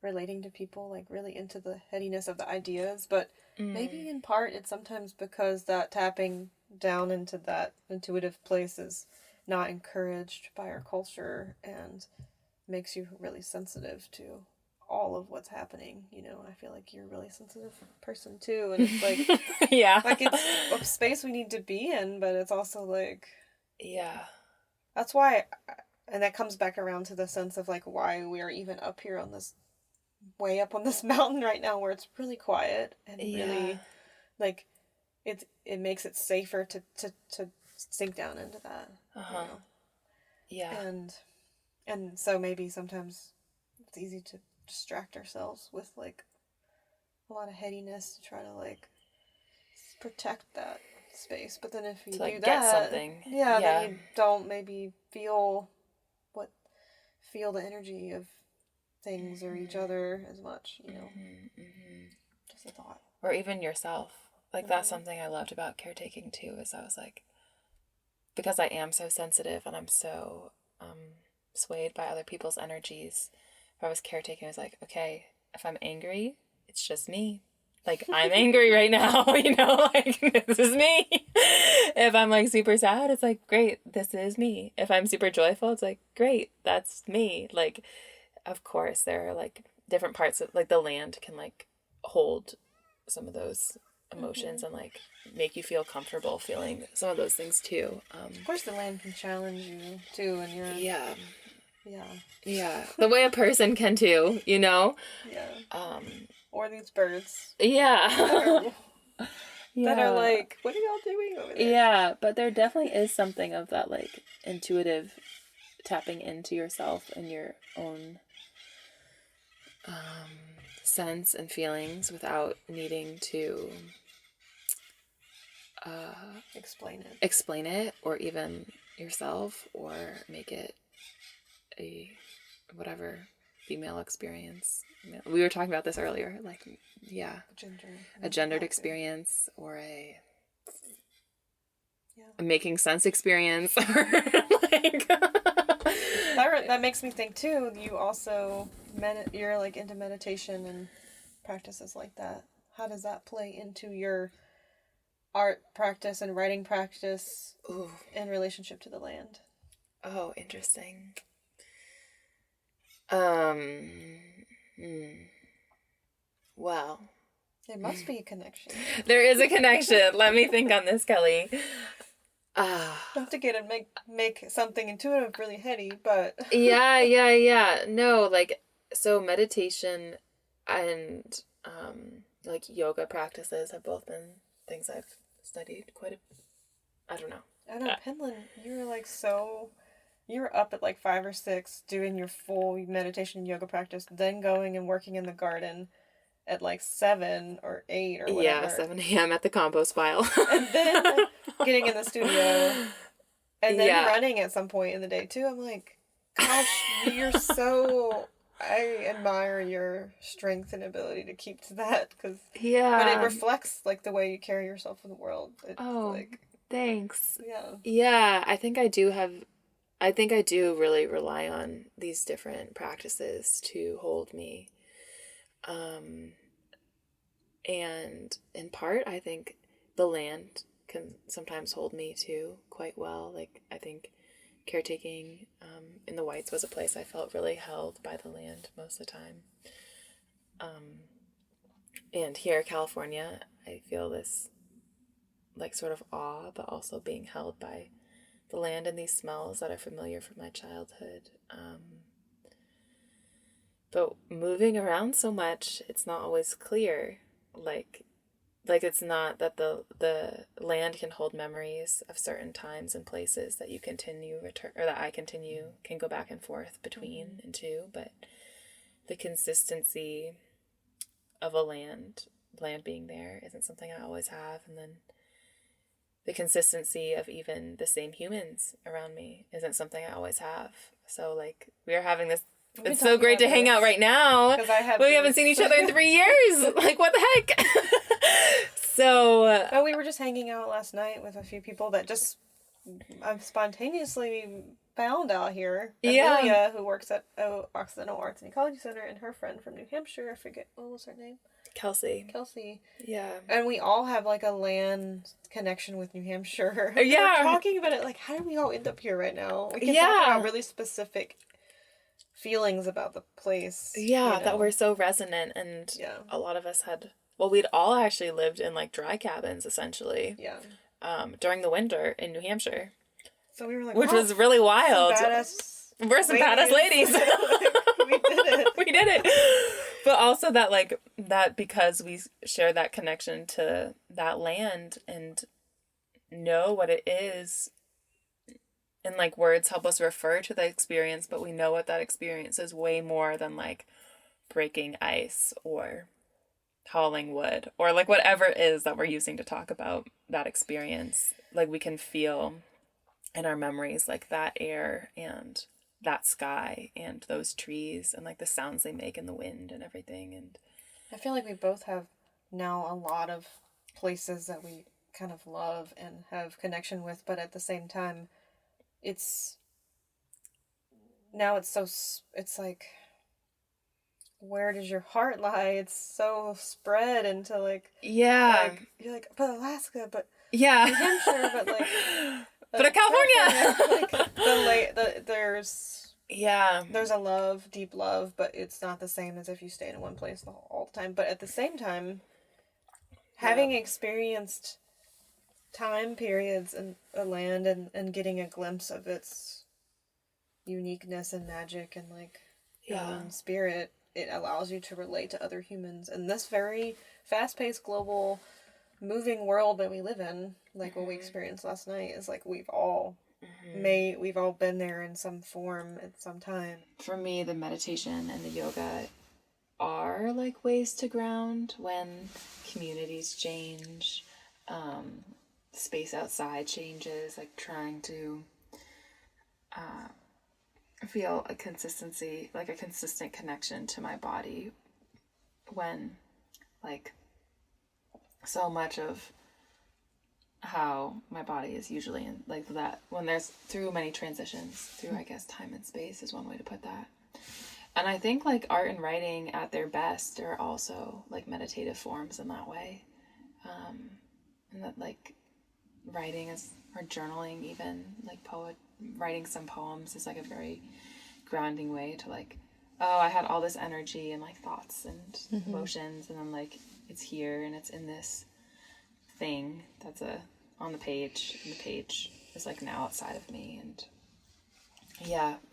A: relating to people, like really into the headiness of the ideas. But maybe in part it's sometimes because that tapping down into that intuitive place is not encouraged by our culture and makes you really sensitive to all of what's happening. I feel like you're a really sensitive person too, and it's like
B: Yeah.
A: like it's a space we need to be in, but it's also like,
B: Yeah.
A: that's why, and that comes back around to the sense of like why we are even up here on this, way up on this mountain right now, where it's really quiet and really like it makes it safer to sink down into that.
B: Yeah.
A: And so maybe sometimes it's easy to distract ourselves with like a lot of headiness to try to like protect that space. But then if you
B: to like
A: do
B: get
A: that,
B: something.
A: then you don't maybe feel the energy of things or each other as much. Just a thought.
B: Or even yourself. Like that's something I loved about caretaking too, is I was like, because I am so sensitive and I'm so swayed by other people's energies. If I was caretaking, I was like, okay, if I'm angry, it's just me. Like, I'm angry right now, like, this is me. If I'm, like, super sad, it's like, great, this is me. If I'm super joyful, it's like, great, that's me. Like, of course, there are, like, different parts of, like, the land can, like, hold some of those emotions and, like, make you feel comfortable feeling some of those things, too.
A: Of course, the land can challenge you, too, and you're...
B: Yeah.
A: Yeah.
B: Yeah. The way a person can, too,
A: Yeah. Or these birds.
B: Yeah.
A: That are like, what are y'all doing over there?
B: Yeah, but there definitely is something of that, like, intuitive tapping into yourself and your own sense and feelings without needing to explain it, or even yourself, or make it a whatever female experience. We were talking about this earlier, like, yeah, a gendered experience, or a making sense experience. Like,
A: that makes me think too. You also you're like into meditation and practices like that. How does that play into your art practice and writing practice in relationship to the land?
B: Oh, interesting. Well,
A: there must be a connection.
B: There is a connection. Let me think on this, Kelly.
A: Not to get and make something intuitive really heady, but
B: yeah. No, like, so meditation and like yoga practices have both been things I've studied quite a... I don't know.
A: I know, Penland, you were up at like 5 or 6 doing your full meditation and yoga practice, then going and working in the garden at like 7 or 8 or whatever.
B: Yeah, 7 a.m. at the compost pile.
A: And then getting in the studio. And then running at some point in the day too. I'm like, gosh, you're so... I admire your strength and ability to keep to that, because but it reflects like the way you carry yourself in the world.
B: Thanks. Yeah, I think I do really rely on these different practices to hold me. And in part, I think the land can sometimes hold me too quite well. Like, I think caretaking in the Whites was a place I felt really held by the land most of the time. And here in California, I feel this like sort of awe, but also being held by the land and these smells that are familiar from my childhood. But moving around so much, it's not always clear, like, like, it's not that the land can hold memories of certain times and places that you continue return, or that I can go back and forth between and to, but the consistency of a land being there isn't something I always have. And then the consistency of even the same humans around me isn't something I always have. So, like, we are having this. It's so great to hang out right now. We haven't seen each other in 3 years. Like, what the heck? So.
A: But we were just hanging out last night with a few people that just I've spontaneously found out here. Amelia, who works at Occidental Arts and Ecology Center, and her friend from New Hampshire. I forget, what was her name?
B: Kelsey.
A: Yeah. And we all have, like, a land connection with New Hampshire.
B: Yeah.
A: We're talking about it, like, how did we all end up here right now? We can talk about really specific feelings about the place.
B: Yeah, that were so resonant, and a lot of us had, well, we'd all actually lived in, like, dry cabins, essentially.
A: Yeah.
B: During the winter in New Hampshire.
A: So we were like,
B: which was really wild. We're some badass ladies.
A: We did it.
B: We did it. But also that, like, that because we share that connection to that land and know what it is, and, like, words help us refer to the experience, but we know what that experience is way more than, like, breaking ice or hauling wood or, like, whatever it is that we're using to talk about that experience. Like, we can feel in our memories, like, that air and that sky and those trees and, like, the sounds they make in the wind and everything. And
A: I feel like we both have now a lot of places that we kind of love and have connection with, but at the same time, it's like, where does your heart lie? It's so spread into, like, like, you're like, but Alaska, but New Hampshire, but, like,
B: but California.
A: Like, there's a love, deep love, but it's not the same as if you stay in one place all the time. But at the same time, having experienced time periods in a land and getting a glimpse of its uniqueness and magic and, like, spirit, it allows you to relate to other humans in this very fast-paced, global, moving world that we live in. Like, what we experienced last night is, like, we've all been there in some form at some time.
B: For me, the meditation and the yoga are, like, ways to ground when communities change, space outside changes, like, trying to feel a consistency, like a consistent connection to my body when, like, so much of how my body is usually in, like, that, when there's through many transitions through, I guess, time and space is one way to put that. And I think, like, art and writing at their best are also, like, meditative forms in that way. And that, like, writing is, or journaling even, like, writing some poems is, like, a very grounding way to, like, oh, I had all this energy and, like, thoughts and emotions, and then, like, it's here and it's in this thing that's on the page, and the page is, like, now outside of me. And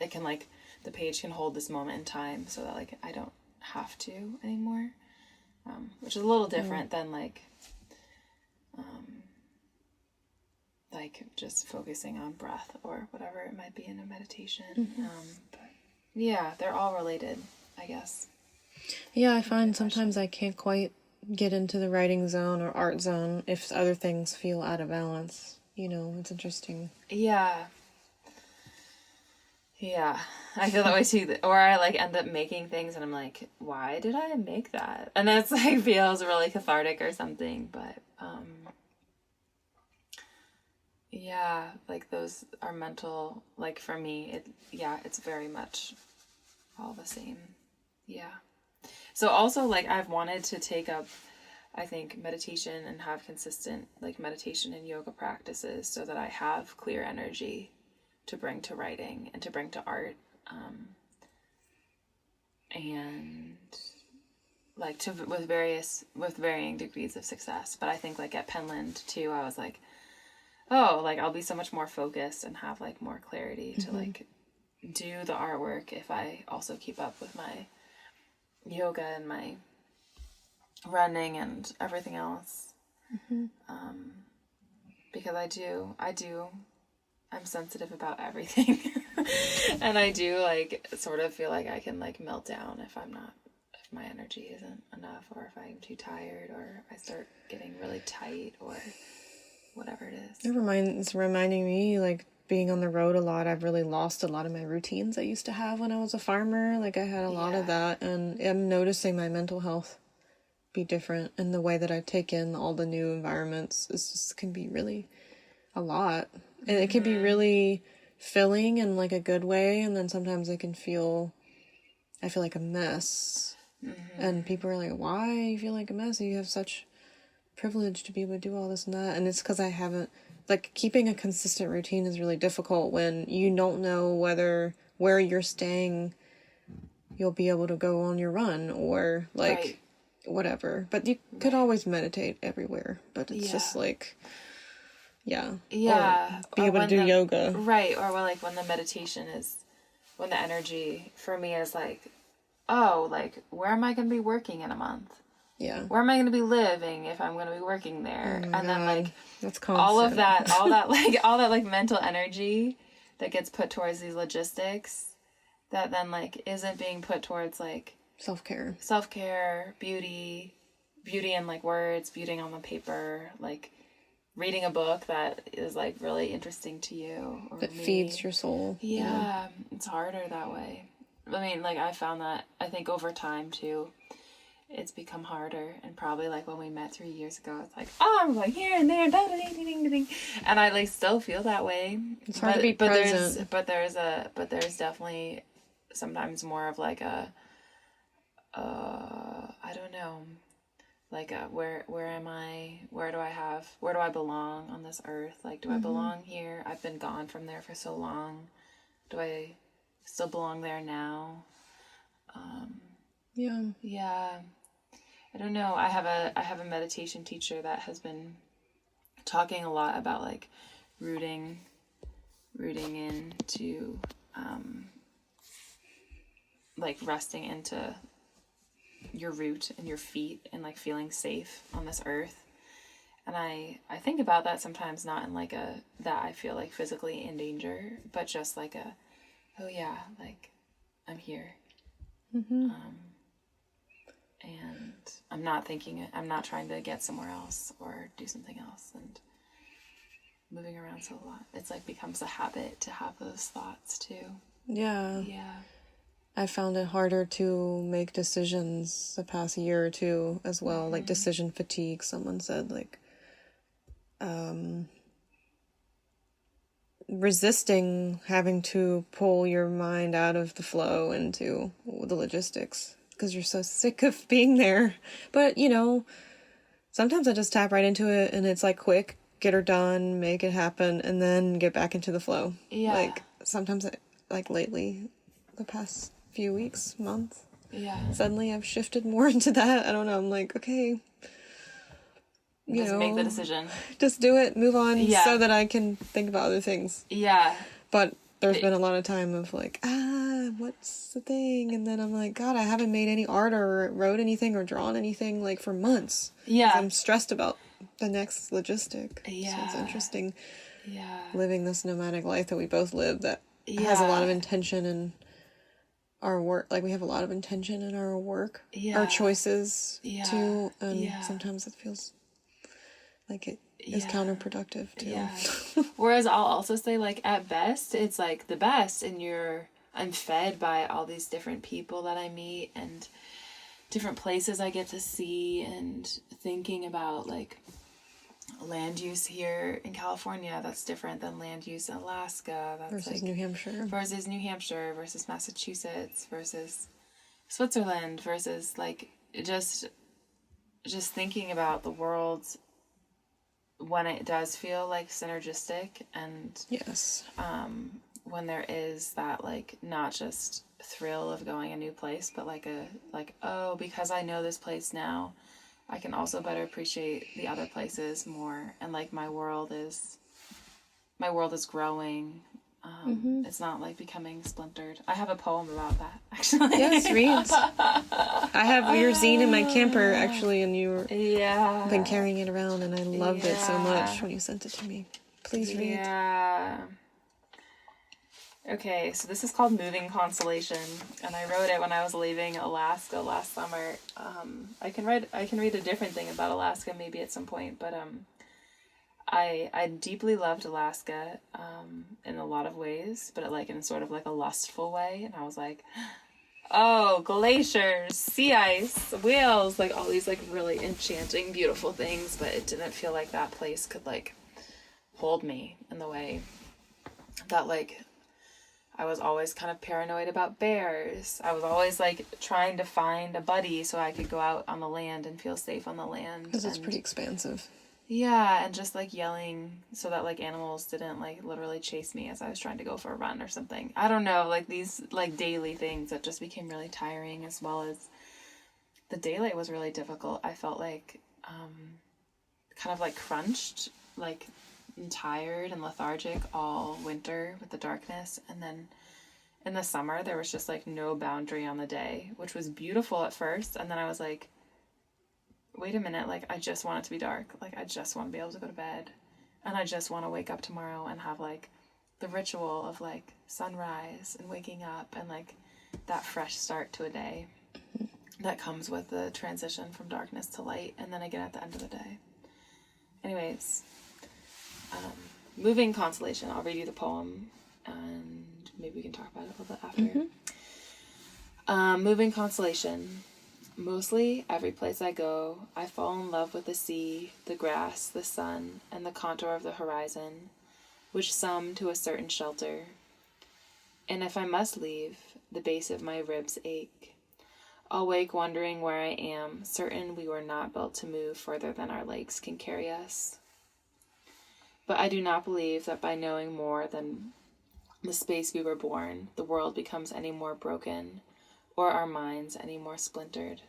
B: it can, like, the page can hold this moment in time so that, like, I don't have to anymore, which is a little different than, like just focusing on breath or whatever it might be in a meditation. But they're all related, I guess.
A: Yeah, I find sometimes I can't quite get into the writing zone or art zone if other things feel out of balance. You know, it's interesting.
B: Yeah, I feel that way too. Or I, like, end up making things and I'm like, why did I make that? And it's, like, feels really cathartic or something. But like, those are mental, like, for me, it's very much all the same. So also, like, I've wanted to take up, I think, meditation and have consistent, like, meditation and yoga practices so that I have clear energy to bring to writing and to bring to art. And, like, with varying degrees of success. But I think, like, at Penland too, I was like, oh, like, I'll be so much more focused and have, like, more clarity to, like, do the artwork if I also keep up with my yoga and my running and everything else. Because I'm sensitive about everything. And I do, like, sort of feel like I can, like, melt down if my energy isn't enough, or if I'm too tired, or I start getting really tight, or whatever it is.
A: It's reminding me, like, being on the road a lot, I've really lost a lot of my routines I used to have when I was a farmer. Like, I had a lot of that, and I'm noticing my mental health be different, and the way that I take in all the new environments can be really a lot. And it can be really filling in, like, a good way, and then sometimes I feel like a mess. And people are like, why you feel like a mess? You have such privilege to be able to do all this and that. And it's because I haven't, like, keeping a consistent routine is really difficult when you don't know where you're staying you'll be able to go on your run, or, like, whatever. But you could always meditate everywhere, but it's just like, or be able to do yoga.
B: Right, or when the meditation is, when the energy for me is like, oh, like, where am I going to be working in a month?
A: Yeah.
B: Where am I going to be living if I'm going to be working there?
A: Oh,
B: and then, like,
A: that's constant.
B: all that mental energy that gets put towards these logistics that then, like, isn't being put towards, like, self-care, beauty in, like, words, beauty on the paper, like, reading a book that is, like, really interesting to you. Or
A: that feeds your soul.
B: Yeah, it's harder that way. I mean, like, I found that, I think, over time, too, it's become harder. And probably, like, when we met 3 years ago, it's like, oh, I'm like here and there, and I, like, still feel that way.
A: It's hard to be present.
B: But there's definitely sometimes more of, like, I don't know, like, where am I? Where do I belong on this earth? Like, do I belong here? I've been gone from there for so long. Do I still belong there now? Yeah. I don't know. I have a meditation teacher that has been talking a lot about, like, rooting into, like, resting into your root and your feet, and, like, feeling safe on this earth. And I think about that sometimes, not in, like, that I feel, like, physically in danger, but just like oh yeah, like, I'm here. And I'm not trying to get somewhere else or do something else, and moving around so a lot. It's, like, becomes a habit to have those thoughts too.
A: Yeah. I found it harder to make decisions the past year or two as well, like decision fatigue. Someone said, like, resisting having to pull your mind out of the flow into the logistics because you're so sick of being there. But, sometimes I just tap right into it, and it's, like, quick, get her done, make it happen, and then get back into the flow.
B: Yeah.
A: Like, sometimes, like, lately, the past few weeks, month, suddenly I've shifted more into that. I don't know. I'm like, okay,
B: just make the decision.
A: Just do it, move on, so that I can think about other things.
B: Yeah.
A: But there's been a lot of time of, like, what's the thing? And then I'm like, God, I haven't made any art or wrote anything or drawn anything, like, for months.
B: Yeah.
A: I'm stressed about the next logistic.
B: Yeah.
A: So it's interesting.
B: Yeah.
A: Living this nomadic life that we both live that has a lot of intention in our work. Like, we have a lot of intention in our work, our choices, too. And sometimes it feels like it is counterproductive, too.
B: Yeah. Whereas I'll also say, like, at best, it's, like, the best, and I'm fed by all these different people that I meet and different places I get to see, and thinking about, like, land use here in California that's different than land use in Alaska. That's
A: versus,
B: like,
A: New Hampshire.
B: Versus Massachusetts versus Switzerland versus, like, just thinking about the world when it does feel, like, synergistic, and when there is that, like, not just thrill of going a new place, but like oh, because I know this place now, I can also better appreciate the other places more, and, like, my world is growing. It's not, like, becoming splintered. I have a poem about that, actually.
A: Yes, read. I have your zine in my camper, actually, and
B: Yeah.
A: been carrying it around, and I loved it so much when you sent it to me. Please read.
B: Yeah. Okay, so this is called Moving Constellation, and I wrote it when I was leaving Alaska last summer. I can read a different thing about Alaska maybe at some point, but I deeply loved Alaska in a lot of ways, but like in sort of like a lustful way, and I was like, oh, glaciers, sea ice, whales, like all these like really enchanting, beautiful things, but it didn't feel like that place could like hold me in the way that like I was always kind of paranoid about bears. I was always like trying to find a buddy so I could go out on the land and feel safe on the land.
A: Because it's pretty expansive.
B: Yeah, and just like yelling so that like animals didn't like literally chase me as I was trying to go for a run or something. I don't know, like these like daily things that just became really tiring, as well as the daylight was really difficult. I felt like kind of like crunched, like and tired and lethargic all winter with the darkness, and then in the summer there was just like no boundary on the day, which was beautiful at first, and then I was like, wait a minute, like I just want it to be dark, like I just want to be able to go to bed, and I just want to wake up tomorrow and have like the ritual of like sunrise and waking up and like that fresh start to a day that comes with the transition from darkness to light, and then again at the end of the day. Anyways, Moving Constellation. I'll read you the poem, and maybe we can talk about it a little bit after. Mm-hmm. Moving Constellation. Mostly, every place I go, I fall in love with the sea, the grass, the sun, and the contour of the horizon, which sum to a certain shelter. And if I must leave, the base of my ribs ache. I'll wake wondering where I am, certain we were not built to move further than our legs can carry us. But I do not believe that by knowing more than the space we were born, the world becomes any more broken, or our minds any more splintered.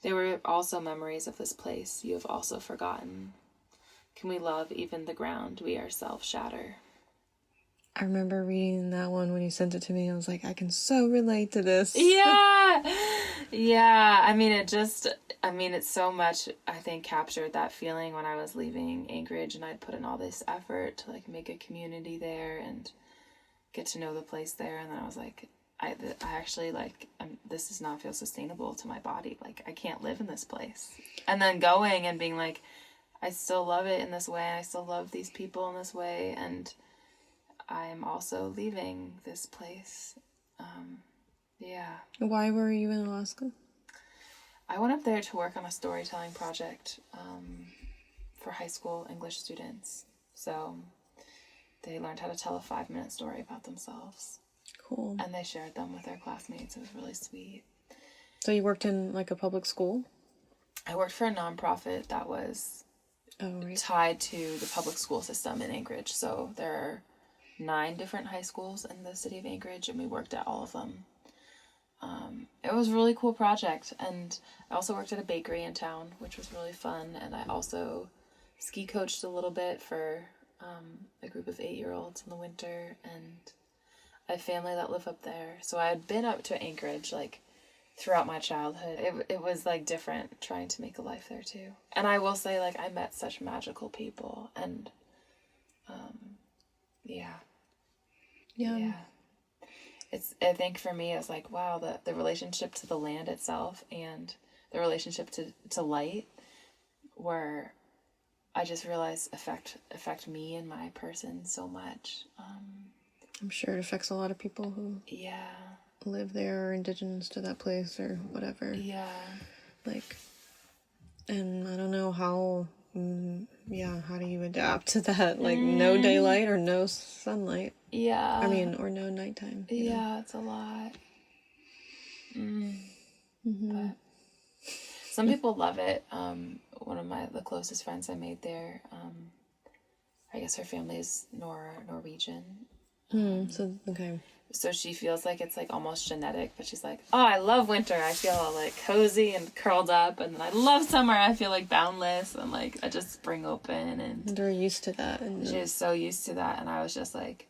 B: There were also memories of this place you have also forgotten. Can we love even the ground we ourselves shatter?
A: I remember reading that one when you sent it to me. I was like, I can so relate to this.
B: Yeah. Yeah. I mean, it so much, I think, captured that feeling when I was leaving Anchorage and I'd put in all this effort to like make a community there and get to know the place there. And then I was like, I actually like, this does not feel sustainable to my body. Like I can't live in this place. And then going and being like, I still love it in this way. And I still love these people in this way. And I'm also leaving this place. Yeah.
A: Why were you in Alaska?
B: I went up there to work on a storytelling project for high school English students. So they learned how to tell a 5-minute story about themselves.
A: Cool.
B: And they shared them with their classmates. It was really sweet.
A: So you worked in like a public school?
B: I worked for a nonprofit that was tied to the public school system in Anchorage. So there are 9 different high schools in the city of Anchorage, and we worked at all of them. It was a really cool project, and I also worked at a bakery in town, which was really fun, and I also ski coached a little bit for a group of 8-year-olds in the winter, and I have family that live up there. So I had been up to Anchorage, like, throughout my childhood. It was, like, different trying to make a life there, too. And I will say, like, I met such magical people, and, yeah. I think for me, it's like, wow, the relationship to the land itself and the relationship to light, where I just realized affect me and my person so much.
A: I'm sure it affects a lot of people who live there or indigenous to that place or whatever.
B: Yeah.
A: Like, and I don't know how do you adapt to that? Like, no daylight or no sunlight.
B: Yeah.
A: I mean, or no nighttime.
B: Yeah,
A: know?
B: it's a lot. But some people love it. One of the closest friends I made there, I guess her family is Norwegian. So she feels like it's like almost genetic, but she's like, oh, I love winter. I feel all like cozy and curled up, and then I love summer. I feel like boundless and like I just spring open, and
A: they're used to that. And
B: she was so used to that, and I was just like,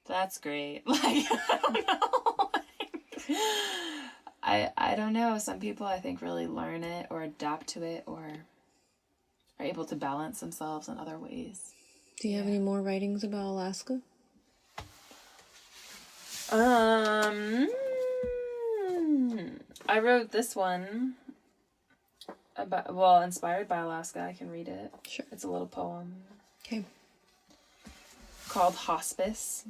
B: that's great. Like, I don't know. I don't know. Some people, I think, really learn it or adapt to it or are able to balance themselves in other ways.
A: Do you have any more writings about Alaska?
B: I wrote this one about, inspired by Alaska. I can read it.
A: Sure.
B: It's a little poem.
A: Okay.
B: Called Hospice.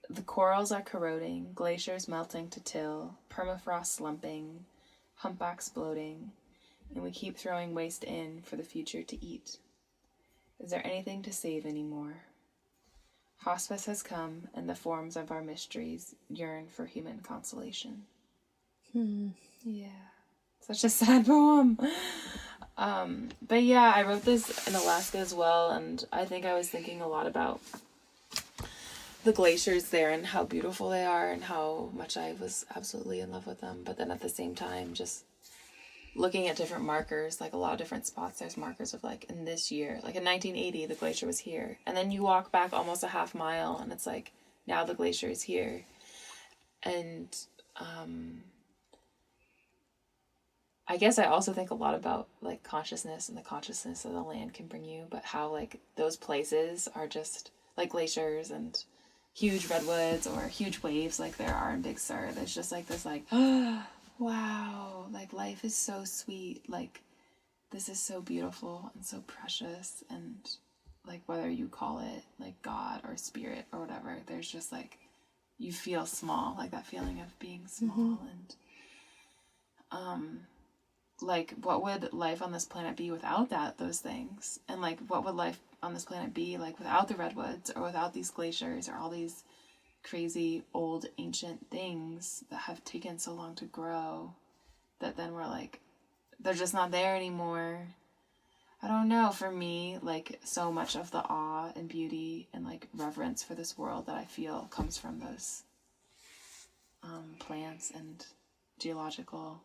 B: The corals are corroding, glaciers melting to till, permafrost slumping, humpbacks bloating, and we keep throwing waste in for the future to eat. Is there anything to save anymore? Hospice has come, and the forms of our mysteries yearn for human consolation. Yeah. Such a sad poem. But yeah, I wrote this in Alaska as well, and I think I was thinking a lot about the glaciers there and how beautiful they are and how much I was absolutely in love with them. But then at the same time, just looking at different markers, like a lot of different spots, there's markers of like in this year, like in 1980, the glacier was here. And then you walk back almost a half mile and it's like, now the glacier is here. And I guess I also think a lot about like consciousness and the consciousness that the land can bring you, but how like those places are just like glaciers and huge redwoods or huge waves like there are in Big Sur. There's just like this like, wow, like life is so sweet. Like this is so beautiful and so precious. And like whether you call it like God or spirit or whatever, there's just like, you feel small, like that feeling of being small. And like what would life on this planet be without those things? And like what would life on this planet be like without the redwoods or without these glaciers or all these crazy old ancient things that have taken so long to grow that then we're like, they're just not there anymore. I don't know. For me, like so much of the awe and beauty and like reverence for this world that I feel comes from those plants and geological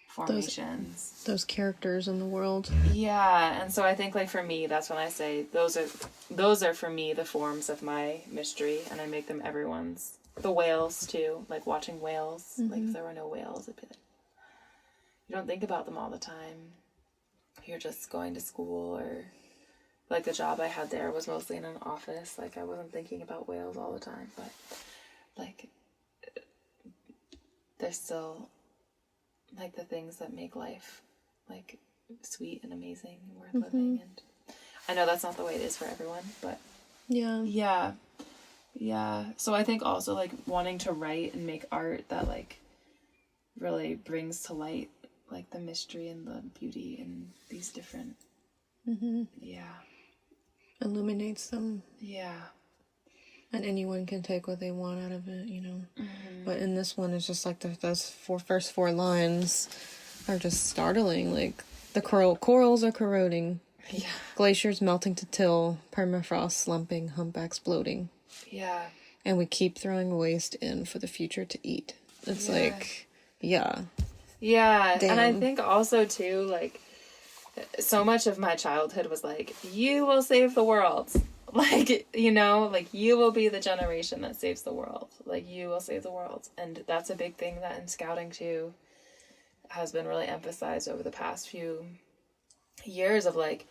B: formations,
A: those characters in the world.
B: Yeah, and so I think like for me, that's when I say those are for me the forms of my mystery, and I make them everyone's. The whales too, like watching whales. Like if there were no whales, it'd be like, you don't think about them all the time. You're just going to school, or like the job I had there was mostly in an office. Like I wasn't thinking about whales all the time, but like they're still like the things that make life like sweet and amazing and worth living. And I know that's not the way it is for everyone, but yeah. So I think also like wanting to write and make art that like really brings to light like the mystery and the beauty and these different
A: illuminates them.
B: And
A: anyone can take what they want out of it, you know. But in this one, it's just like those first four lines are just startling. Like the corals are corroding, glaciers melting to till, permafrost slumping, humpbacks bloating. And we keep throwing waste in for the future to eat. It's like, Damn.
B: And I think also too, like so much of my childhood was like, you will save the world. Like, you know, like you will be the generation that saves the world. Like you will save the world. And that's a big thing that in scouting too has been really emphasized over the past few years of like,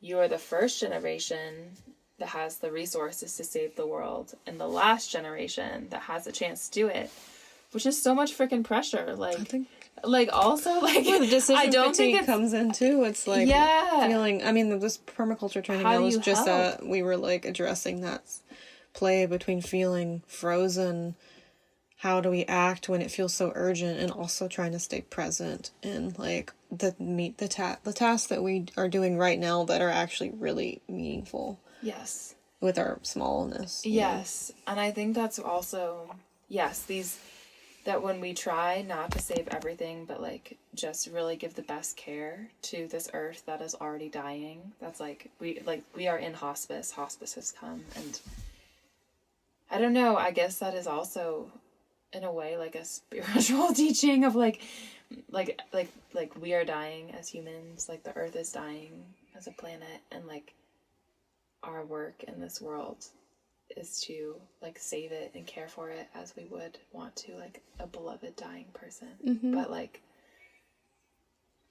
B: you are the first generation that has the resources to save the world and the last generation that has a chance to do it, which is so much freaking pressure. Like, I think, like also like
A: the decision
B: I don't think it
A: comes in too. It's like feeling. I mean, this permaculture training that was just we were like addressing that play between feeling frozen. How do we act when it feels so urgent, and also trying to stay present and like the tasks that we are doing right now that are actually really meaningful.
B: Yes.
A: With our smallness.
B: Yes, and I think that's also that when we try not to save everything, but like just really give the best care to this earth that is already dying. That's like we are in hospice. Hospice has come, and I don't know. I guess that is also, in a way, like a spiritual teaching of like we are dying as humans. Like the earth is dying as a planet, and like our work in this world is to like save it and care for it as we would want to like a beloved dying person. But like,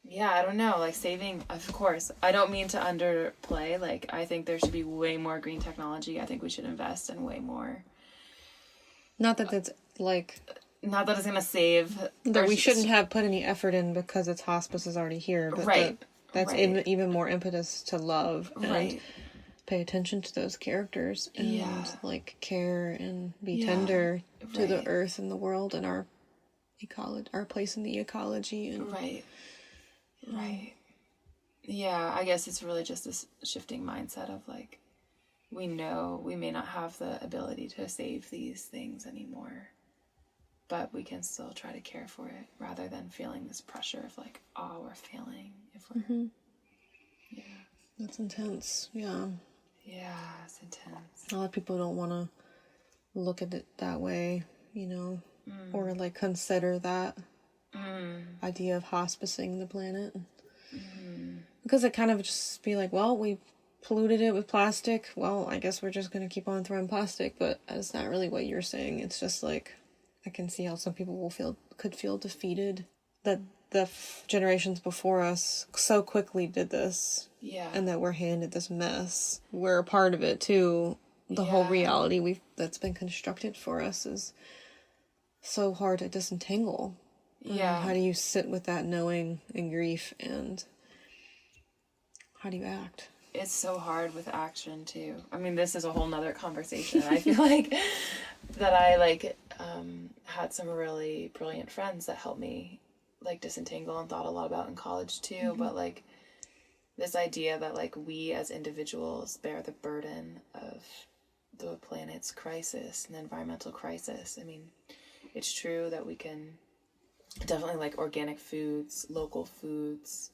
B: yeah, I don't know, like saving, of course, I don't mean to underplay, like I think there should be way more green technology. I think we should invest in way more.
A: Not that it's like...
B: Not that it's going to save...
A: That we shouldn't have put any effort in because its hospice is already here, but that's even more impetus to love and pay attention to those characters and like care and be tender to the earth and the world and our ecology, our place in the ecology. And
B: yeah, I guess it's really just this shifting mindset of like, we know we may not have the ability to save these things anymore, but we can still try to care for it rather than feeling this pressure of like, oh, we're failing if we're... Yeah.
A: That's intense. Yeah.
B: Yeah, it's intense.
A: A lot of people don't want to look at it that way, you know, or like consider that idea of hospicing the planet. Because it kind of just be like, well, we polluted it with plastic. Well, I guess we're just going to keep on throwing plastic, but that's not really what you're saying. It's just like, I can see how some people could feel defeated that the generations before us so quickly did this. Yeah. And that we're handed this mess. We're a part of it too. The whole reality that's been constructed for us is so hard to disentangle. Yeah. How do you sit with that knowing and grief, and how do you act?
B: It's so hard with action too. I mean, this is a whole nother conversation. I feel like that I like had some really brilliant friends that helped me like disentangle and thought a lot about in college too. But like this idea that like we as individuals bear the burden of the planet's crisis and the environmental crisis. I mean, it's true that we can definitely like organic foods, local foods,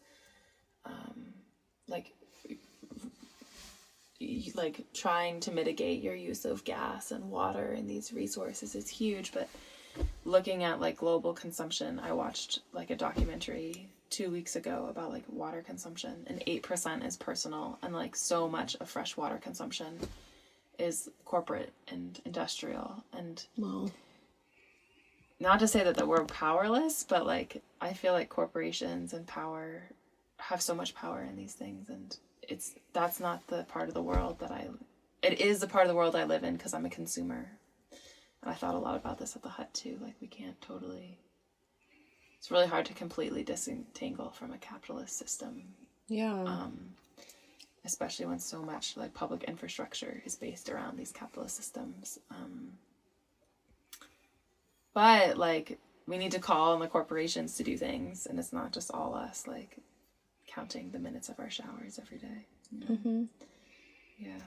B: like trying to mitigate your use of gas and water and these resources is huge. But looking at like global consumption, I watched like a documentary 2 weeks ago about like water consumption, and 8% is personal, and like so much of fresh water consumption is corporate and industrial. And not to say that we're powerless, but like I feel like corporations and power have so much power in these things, and that's not the part of the world it is the part of the world I live in because I'm a consumer. And I thought a lot about this at the hut too. Like we can't totally, it's really hard to completely disentangle from a capitalist system. Yeah. Especially when so much like public infrastructure is based around these capitalist systems. But like we need to call on the corporations to do things, and it's not just all us like counting the minutes of our showers every day. You know?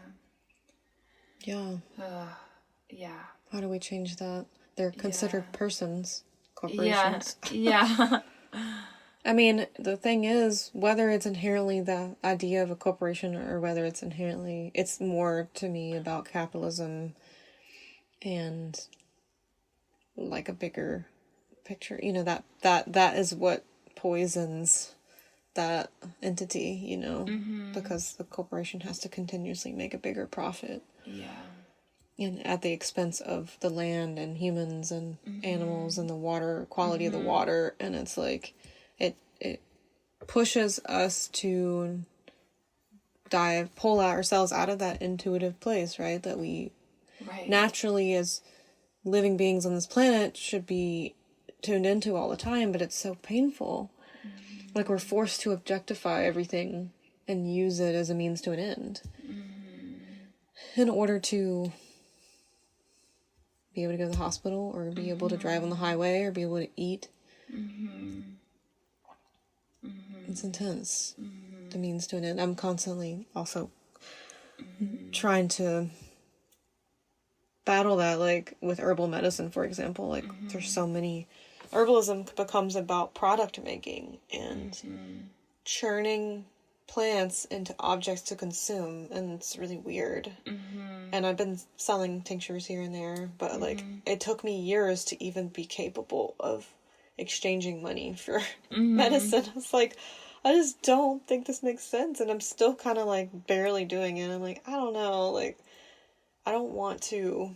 B: Yeah.
A: How do we change that? They're considered persons, corporations.
B: Yeah.
A: I mean, the thing is, whether it's inherently the idea of a corporation or whether it's inherently, it's more to me about capitalism and like a bigger picture. You know, that is what poisons that entity, you know, because the corporation has to continuously make a bigger profit. Yeah. And at the expense of the land and humans and animals and the water, quality of the water. And it's like, it pushes us to pull ourselves out of that intuitive place, right? That we naturally as living beings on this planet should be tuned into all the time, but it's so painful. Like we're forced to objectify everything and use it as a means to an end in order to be able to go to the hospital or be able to drive on the highway or be able to eat. It's intense. The means to an end. I'm constantly also trying to battle that, like with herbal medicine, for example. Like there's so many... Herbalism becomes about product making and churning plants into objects to consume, and it's really weird. And I've been selling tinctures here and there, but like it took me years to even be capable of exchanging money for medicine. It's like, I just don't think this makes sense, and I'm still kind of like barely doing it. I'm like, I don't know, like I don't want to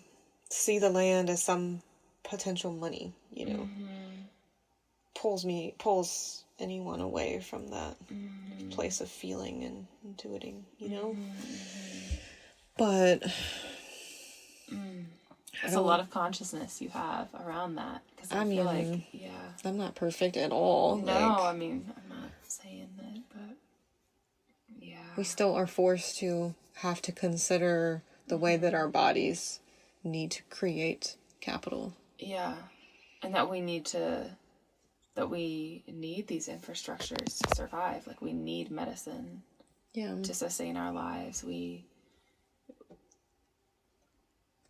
A: see the land as some potential money, you know, pulls anyone away from that place of feeling and intuiting, you know? But
B: it's a lot of consciousness you have around that. Because I feel like,
A: I'm not perfect at all.
B: No, I mean, I'm not saying that, but
A: we still are forced to have to consider the way that our bodies need to create capital.
B: Yeah. And that we need these infrastructures to survive. Like, we need medicine to sustain our lives.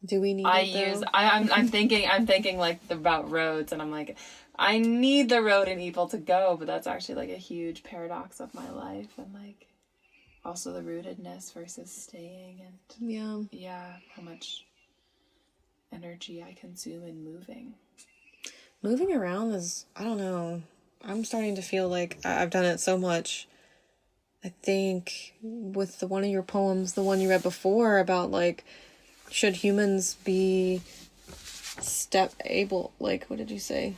A: Do we need it, though?
B: I'm thinking like about roads, and I'm like, I need the road and evil to go, but that's actually like a huge paradox of my life, and like also the rootedness versus staying, and how much energy I consume in moving.
A: Moving around is, I don't know, I'm starting to feel like I've done it so much. I think with one of your poems, the one you read before about like, should humans be what did you say?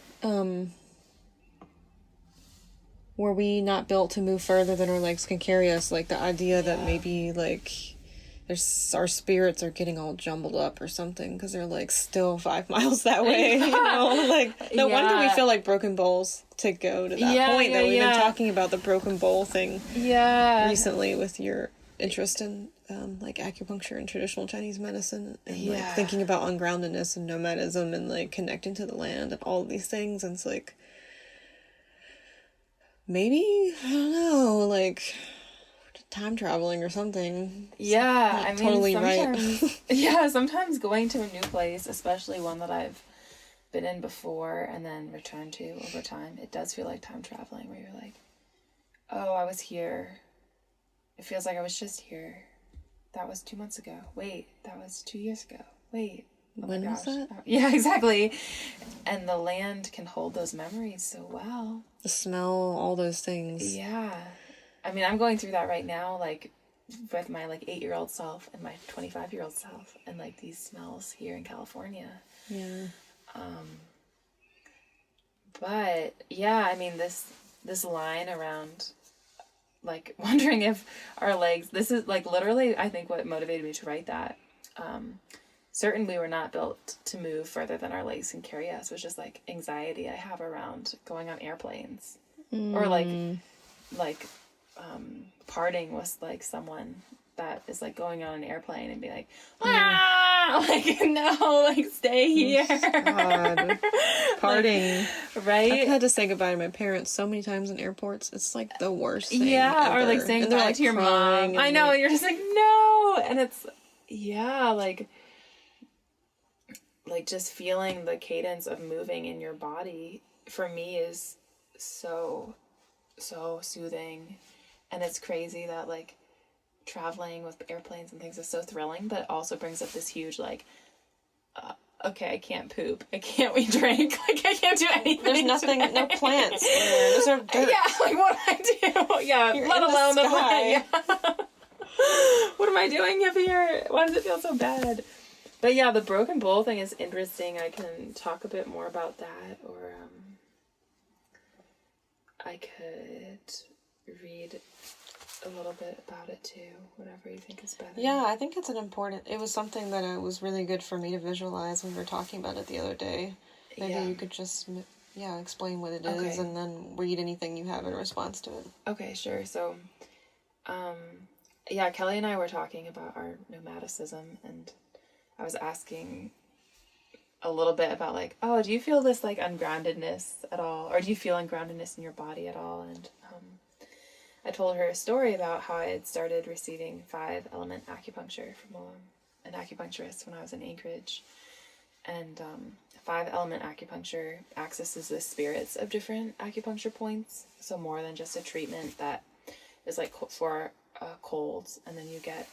A: Were we not built to move further than our legs can carry us? Like the idea that maybe like our spirits are getting all jumbled up or something because they're like still 5 miles that way, you know? Like no wonder we feel like broken bowls to go to that point that we've been talking about the broken bowl thing recently with your interest in like acupuncture and traditional Chinese medicine and like thinking about ungroundedness and nomadism and like connecting to the land and all of these things. And it's like, maybe, I don't know, like time traveling or something.
B: Yeah, I mean,
A: totally
B: sometimes,
A: right.
B: Sometimes going to a new place, especially one that I've been in before and then returned to over time, it does feel like time traveling where you're like, oh, I was here. It feels like I was just here. That was 2 months ago. Wait, that was 2 years ago. Wait. Oh
A: when was that?
B: Yeah, exactly. And the land can hold those memories so well.
A: The smell, all those things.
B: Yeah. I mean, I'm going through that right now, like, with my, like, 8-year-old self and my 25-year-old self, and, like, these smells here in California.
A: Yeah.
B: But, yeah, I mean, this line around, like, wondering if our legs, this is, like, literally, I think what motivated me to write that. Certain we were not built to move further than our legs can carry us, was just, like, anxiety I have around going on airplanes. Or, like, parting with like someone that is like going on an airplane and be like, like, no, like, stay here.
A: God. Parting.
B: Like, right?
A: I've had to say goodbye to my parents so many times in airports. It's like the worst thing
B: ever. Or like saying bye to your mom. I know, and you're just like, no. And it's, like just feeling the cadence of moving in your body for me is so soothing. And it's crazy that, like, traveling with airplanes and things is so thrilling, but it also brings up this huge, like, okay, I can't poop. I can't drink. Like, I can't do anything.
A: There's nothing, no plants. Those are dirt.
B: Yeah, like, what do I do? Yeah,
A: You're
B: let alone the
A: sky.
B: What am I doing up here? Why does it feel so bad? But yeah, the broken bowl thing is interesting. I can talk a bit more about that, or I could read a little bit about it too, whatever you think is better.
A: Yeah, I think it was something that was really good for me to visualize when we were talking about it the other day. Maybe you could just, explain what it is and then read anything you have in response to it.
B: Okay, sure. So, Kelly and I were talking about our nomadicism, and I was asking a little bit about, like, oh, do you feel this, like, ungroundedness at all? Or do you feel ungroundedness in your body at all? And I told her a story about how I had started receiving 5-element acupuncture from an acupuncturist when I was in Anchorage. And 5-element acupuncture accesses the spirits of different acupuncture points. So more than just a treatment that is, like, for colds, and then you get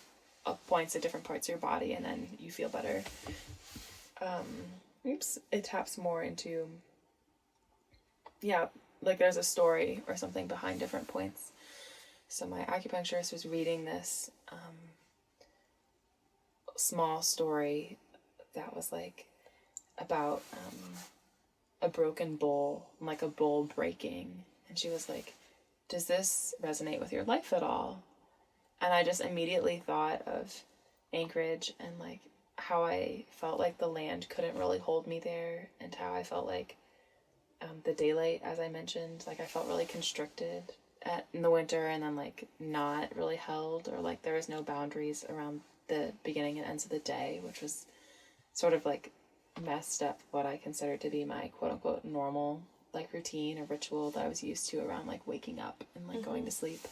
B: points at different parts of your body, and then you feel better. It taps more into, like there's a story or something behind different points. So my acupuncturist was reading this small story that was like about a broken bowl, like a bowl breaking. And she was like, does this resonate with your life at all? And I just immediately thought of Anchorage and like how I felt like the land couldn't really hold me there, and how I felt like the daylight, as I mentioned, like I felt really constricted in the winter, and then like not really held, or like there was no boundaries around the beginning and ends of the day, which was sort of like messed up what I considered to be my quote unquote normal like routine or ritual that I was used to around like waking up and like going to sleep.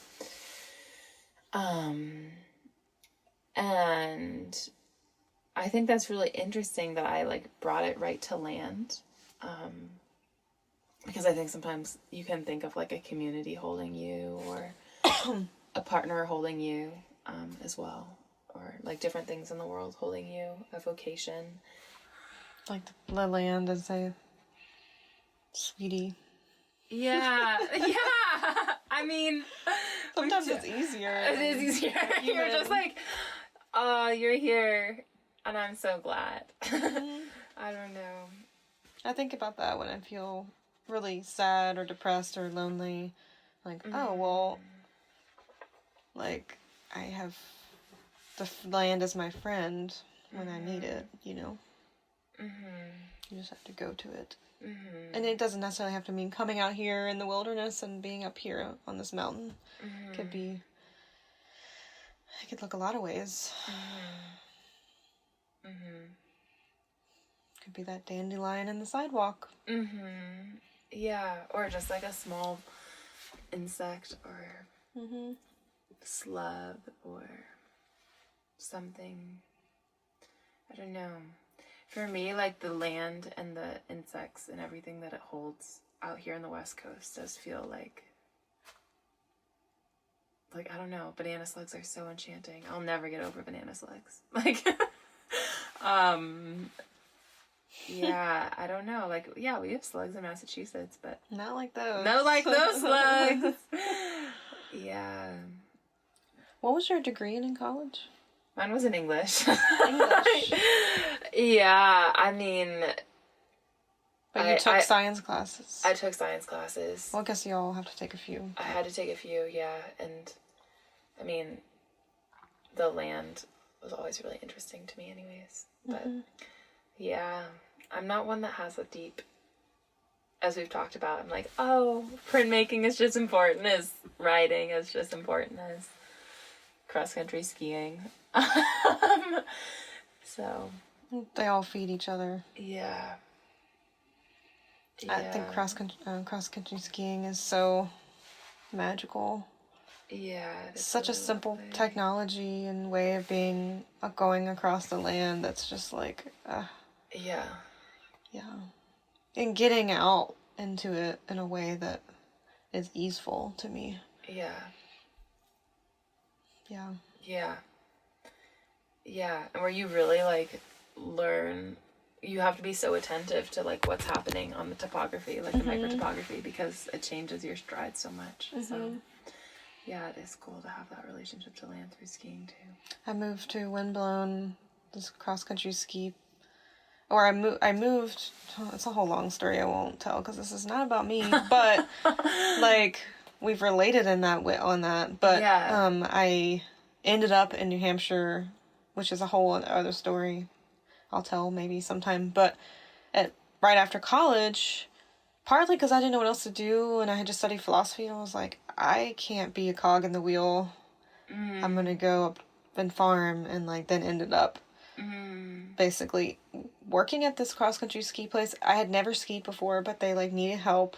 B: And I think that's really interesting that I like brought it right to land. Because I think sometimes you can think of like a community holding you, or a partner holding you, as well, or like different things in the world holding you, a vocation.
A: Like the land as a sweetie.
B: Yeah, yeah. I mean,
A: sometimes it's easier.
B: It is easier. You're just like, oh, you're here, and I'm so glad. I don't know.
A: I think about that when I feel really sad or depressed or lonely. Like, oh, well, like, I have the land as my friend when I need it, you know? You just have to go to it. And it doesn't necessarily have to mean coming out here in the wilderness and being up here on this mountain. It could look a lot of ways. Could be that dandelion in the sidewalk.
B: Yeah, or just like a small insect or slug or something. I don't know. For me, like the land and the insects and everything that it holds out here on the West Coast does feel like I don't know, banana slugs are so enchanting. I'll never get over banana slugs. Like, yeah, I don't know. Like, yeah, we have slugs in Massachusetts, but
A: not like those.
B: Not like those slugs. Yeah.
A: What was your degree in college?
B: Mine was in English.
A: English.
B: Yeah, I mean...
A: But you took science classes.
B: I took science classes.
A: Well, I guess you all have to take a few.
B: I had to take a few, yeah. And, I mean, the land was always really interesting to me anyways. But, yeah, I'm not one that has a deep... As we've talked about, I'm like, oh, printmaking is just important as writing, is just important as cross-country skiing. So
A: they all feed each other.
B: Yeah.
A: I think cross-country skiing is so magical.
B: Yeah.
A: It's such a simple technology and way of being going across the land that's just like yeah. And getting out into it in a way that is easeful to me.
B: Yeah. And where you really like learn, you have to be so attentive to like what's happening on the topography, like the microtopography, because it changes your stride so much. So yeah, it is cool to have that relationship to land through skiing too.
A: I moved to Windblown, this cross-country ski, or I moved, it's a whole long story I won't tell because this is not about me, but like we've related on that, but I ended up in New Hampshire, which is a whole other story I'll tell maybe sometime, but right after college, partly because I didn't know what else to do, and I had just studied philosophy, and I was like, I can't be a cog in the wheel. I'm gonna go up and farm, and like then ended up basically working at this cross-country ski place. I had never skied before, but they like needed help.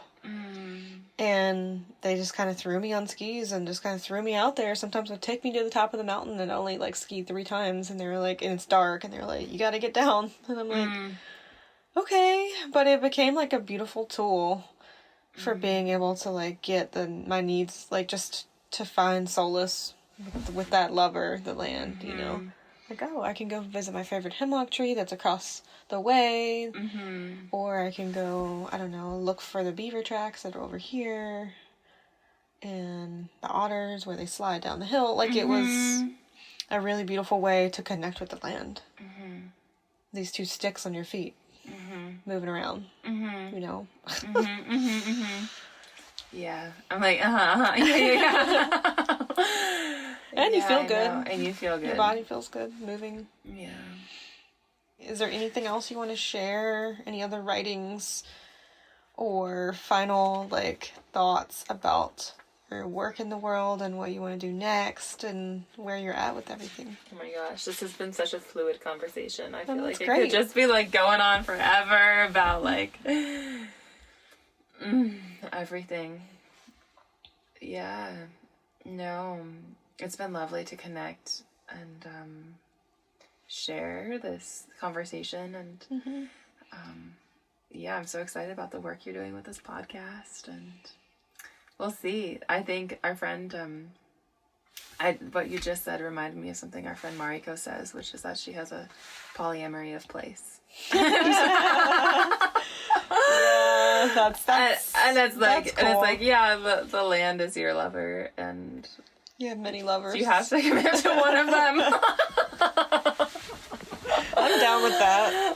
A: And they just kind of threw me on skis and just kind of threw me out there. Sometimes would take me to the top of the mountain and only like skied 3 times. And they were like, and it's dark, and they were like, you got to get down. And I'm like, okay. But it became like a beautiful tool for being able to like get my needs, like just to find solace with that lover, the land, you know. Like, oh, I can go visit my favorite hemlock tree that's across the way. Or I can go, I don't know, look for the beaver tracks that are over here. And the otters where they slide down the hill. Like, it was a really beautiful way to connect with the land. These two sticks on your feet, moving around, you know.
B: Yeah, I'm like, yeah.
A: And you feel good.
B: And you feel good.
A: Your body feels good, moving.
B: Yeah.
A: Is there anything else you want to share? Any other writings or final, like, thoughts about your work in the world and what you want to do next and where you're at with everything?
B: Oh my gosh, this has been such a fluid conversation. I feel like it
A: great.
B: could just be, like, going on forever about, like, everything. Yeah. No, it's been lovely to connect and share this conversation. And yeah, I'm so excited about the work you're doing with this podcast. And we'll see. I think our friend, what you just said reminded me of something our friend Mariko says, which is that she has a polyamory of place.
A: Yeah, that's
B: and it's like,
A: that's cool.
B: and it's like, yeah, the land is your lover, and
A: you have many lovers.
B: you have to commit to one of them.
A: I'm down with that.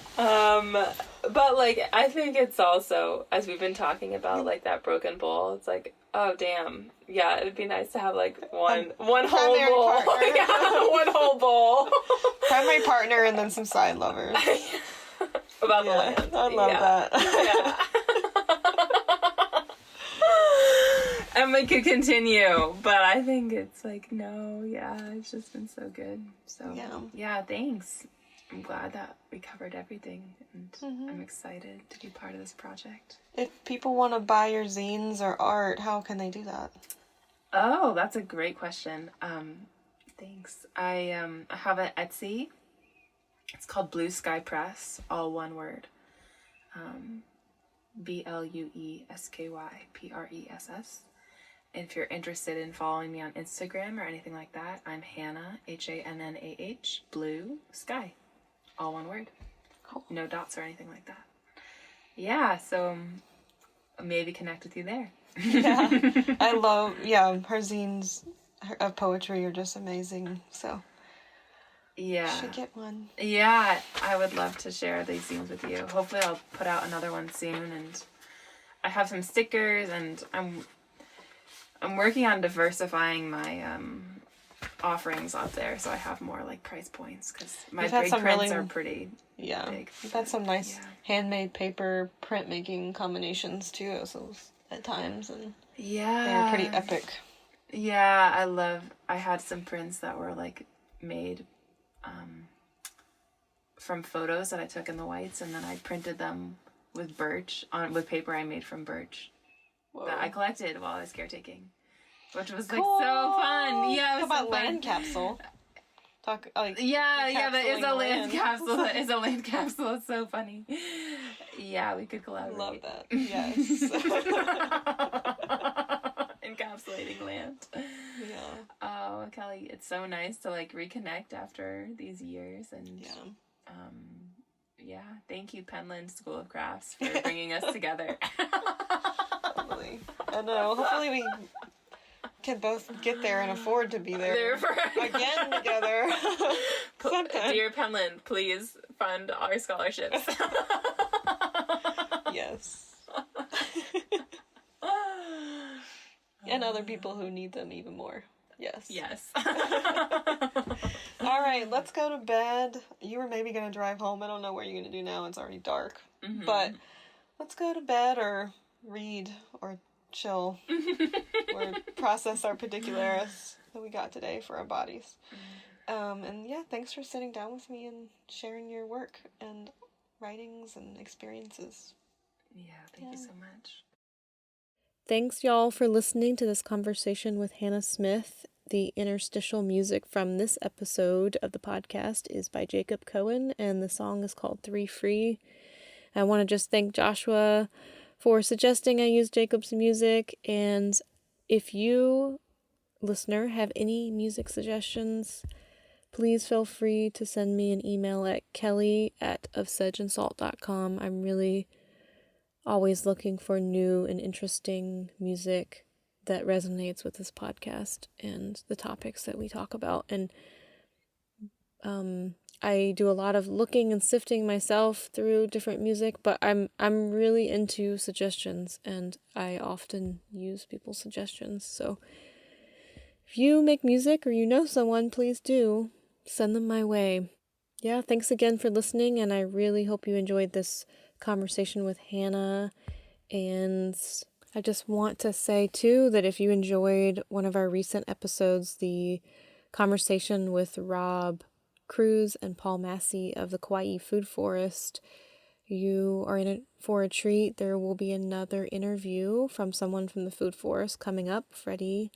B: But like, I think it's also, as we've been talking about, like that broken bowl. It's like, oh damn, yeah, it'd be nice to have like one whole bowl. Yeah, one whole bowl.
A: Primary partner and then some side lovers.
B: About the land.
A: I love that.
B: Yeah. And we could continue, but I think it's like, no, yeah, it's just been so good. So, yeah, thanks. I'm glad that we covered everything, and I'm excited to be part of this project.
A: If people want to buy your zines or art, how can they do that?
B: Oh, that's a great question. Thanks. I have an Etsy. It's called Blue Sky Press, all one word. BLUESKYPRESS. And if you're interested in following me on Instagram or anything like that, I'm Hannah, HANNAH, Blue Sky, all one word.
A: Cool.
B: No dots or anything like that. Yeah, so maybe connect with you there.
A: Yeah, I love, her zines of poetry are just amazing, so
B: yeah,
A: should get one.
B: Yeah, I would love to share these zines with you. Hopefully I'll put out another one soon, and I have some stickers, and I'm working on diversifying my offerings out there, so I have more like price points, because my big prints are pretty big.
A: You've had some nice handmade paper printmaking combinations too, so at times, and they're pretty epic.
B: Yeah, I had some prints that were like made from photos that I took in the whites, and then I printed them with with paper I made from birch. Whoa. That I collected while I was caretaking, which was like so fun. Yeah, it was
A: about land capsule. That
B: is a land capsule. That is a land capsule. It's so funny. Yeah, we could collaborate.
A: Love that. Yes.
B: Encapsulating land.
A: Yeah.
B: Oh, Kelly, it's so nice to like reconnect after these years, and thank you, Penland School of Crafts, for bringing us together.
A: Totally. I know. Hopefully we can both get there and afford to be there again together.
B: Dear Penland, please fund our scholarships.
A: Yes. And other people who need them even more. Yes. All right, let's go to bed. You were maybe going to drive home. I don't know what you're going to do now. It's already dark. Mm-hmm. But let's go to bed or read or chill or process our particularis that we got today for our bodies. And thanks for sitting down with me and sharing your work and writings and experiences.
B: Yeah, thank you so much.
A: Thanks, y'all, for listening to this conversation with Hannah Smith. The interstitial music from this episode of the podcast is by Jacob Cohen, and the song is called 3 Free. I want to just thank Joshua for suggesting I use Jacob's music, and if you, listener, have any music suggestions, please feel free to send me an email at kelly@ofsedgeandsalt.com. I'm really always looking for new and interesting music that resonates with this podcast and the topics that we talk about. And I do a lot of looking and sifting myself through different music, but I'm really into suggestions, and I often use people's suggestions. So if you make music or you know someone, please do send them my way. Yeah, thanks again for listening, and I really hope you enjoyed this conversation with Hannah. And I just want to say, too, that if you enjoyed one of our recent episodes, the conversation with Rob Cruz and Paul Massey of the Kauai Food Forest, you are in it for a treat. There will be another interview from someone from the Food Forest coming up, Freddie,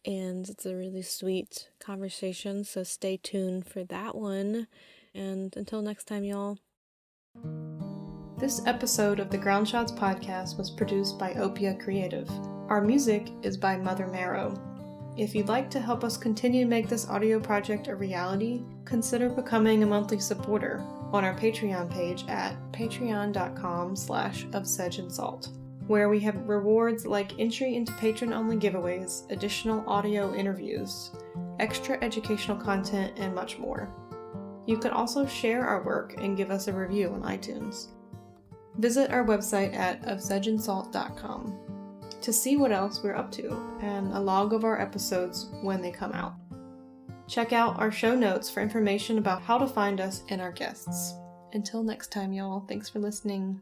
A: and it's a really sweet conversation, so stay tuned for that one. And until next time, y'all. This episode of the Ground Shots podcast was produced by Opia Creative. Our music is by Mother Marrow. If you'd like to help us continue to make this audio project a reality, consider becoming a monthly supporter on our Patreon page at patreon.com/ofsedgeandsalt, where we have rewards like entry into patron-only giveaways, additional audio interviews, extra educational content, and much more. You can also share our work and give us a review on iTunes. Visit our website at ofsedgeandsalt.com to see what else we're up to and a log of our episodes when they come out. Check out our show notes for information about how to find us and our guests. Until next time, y'all, thanks for listening.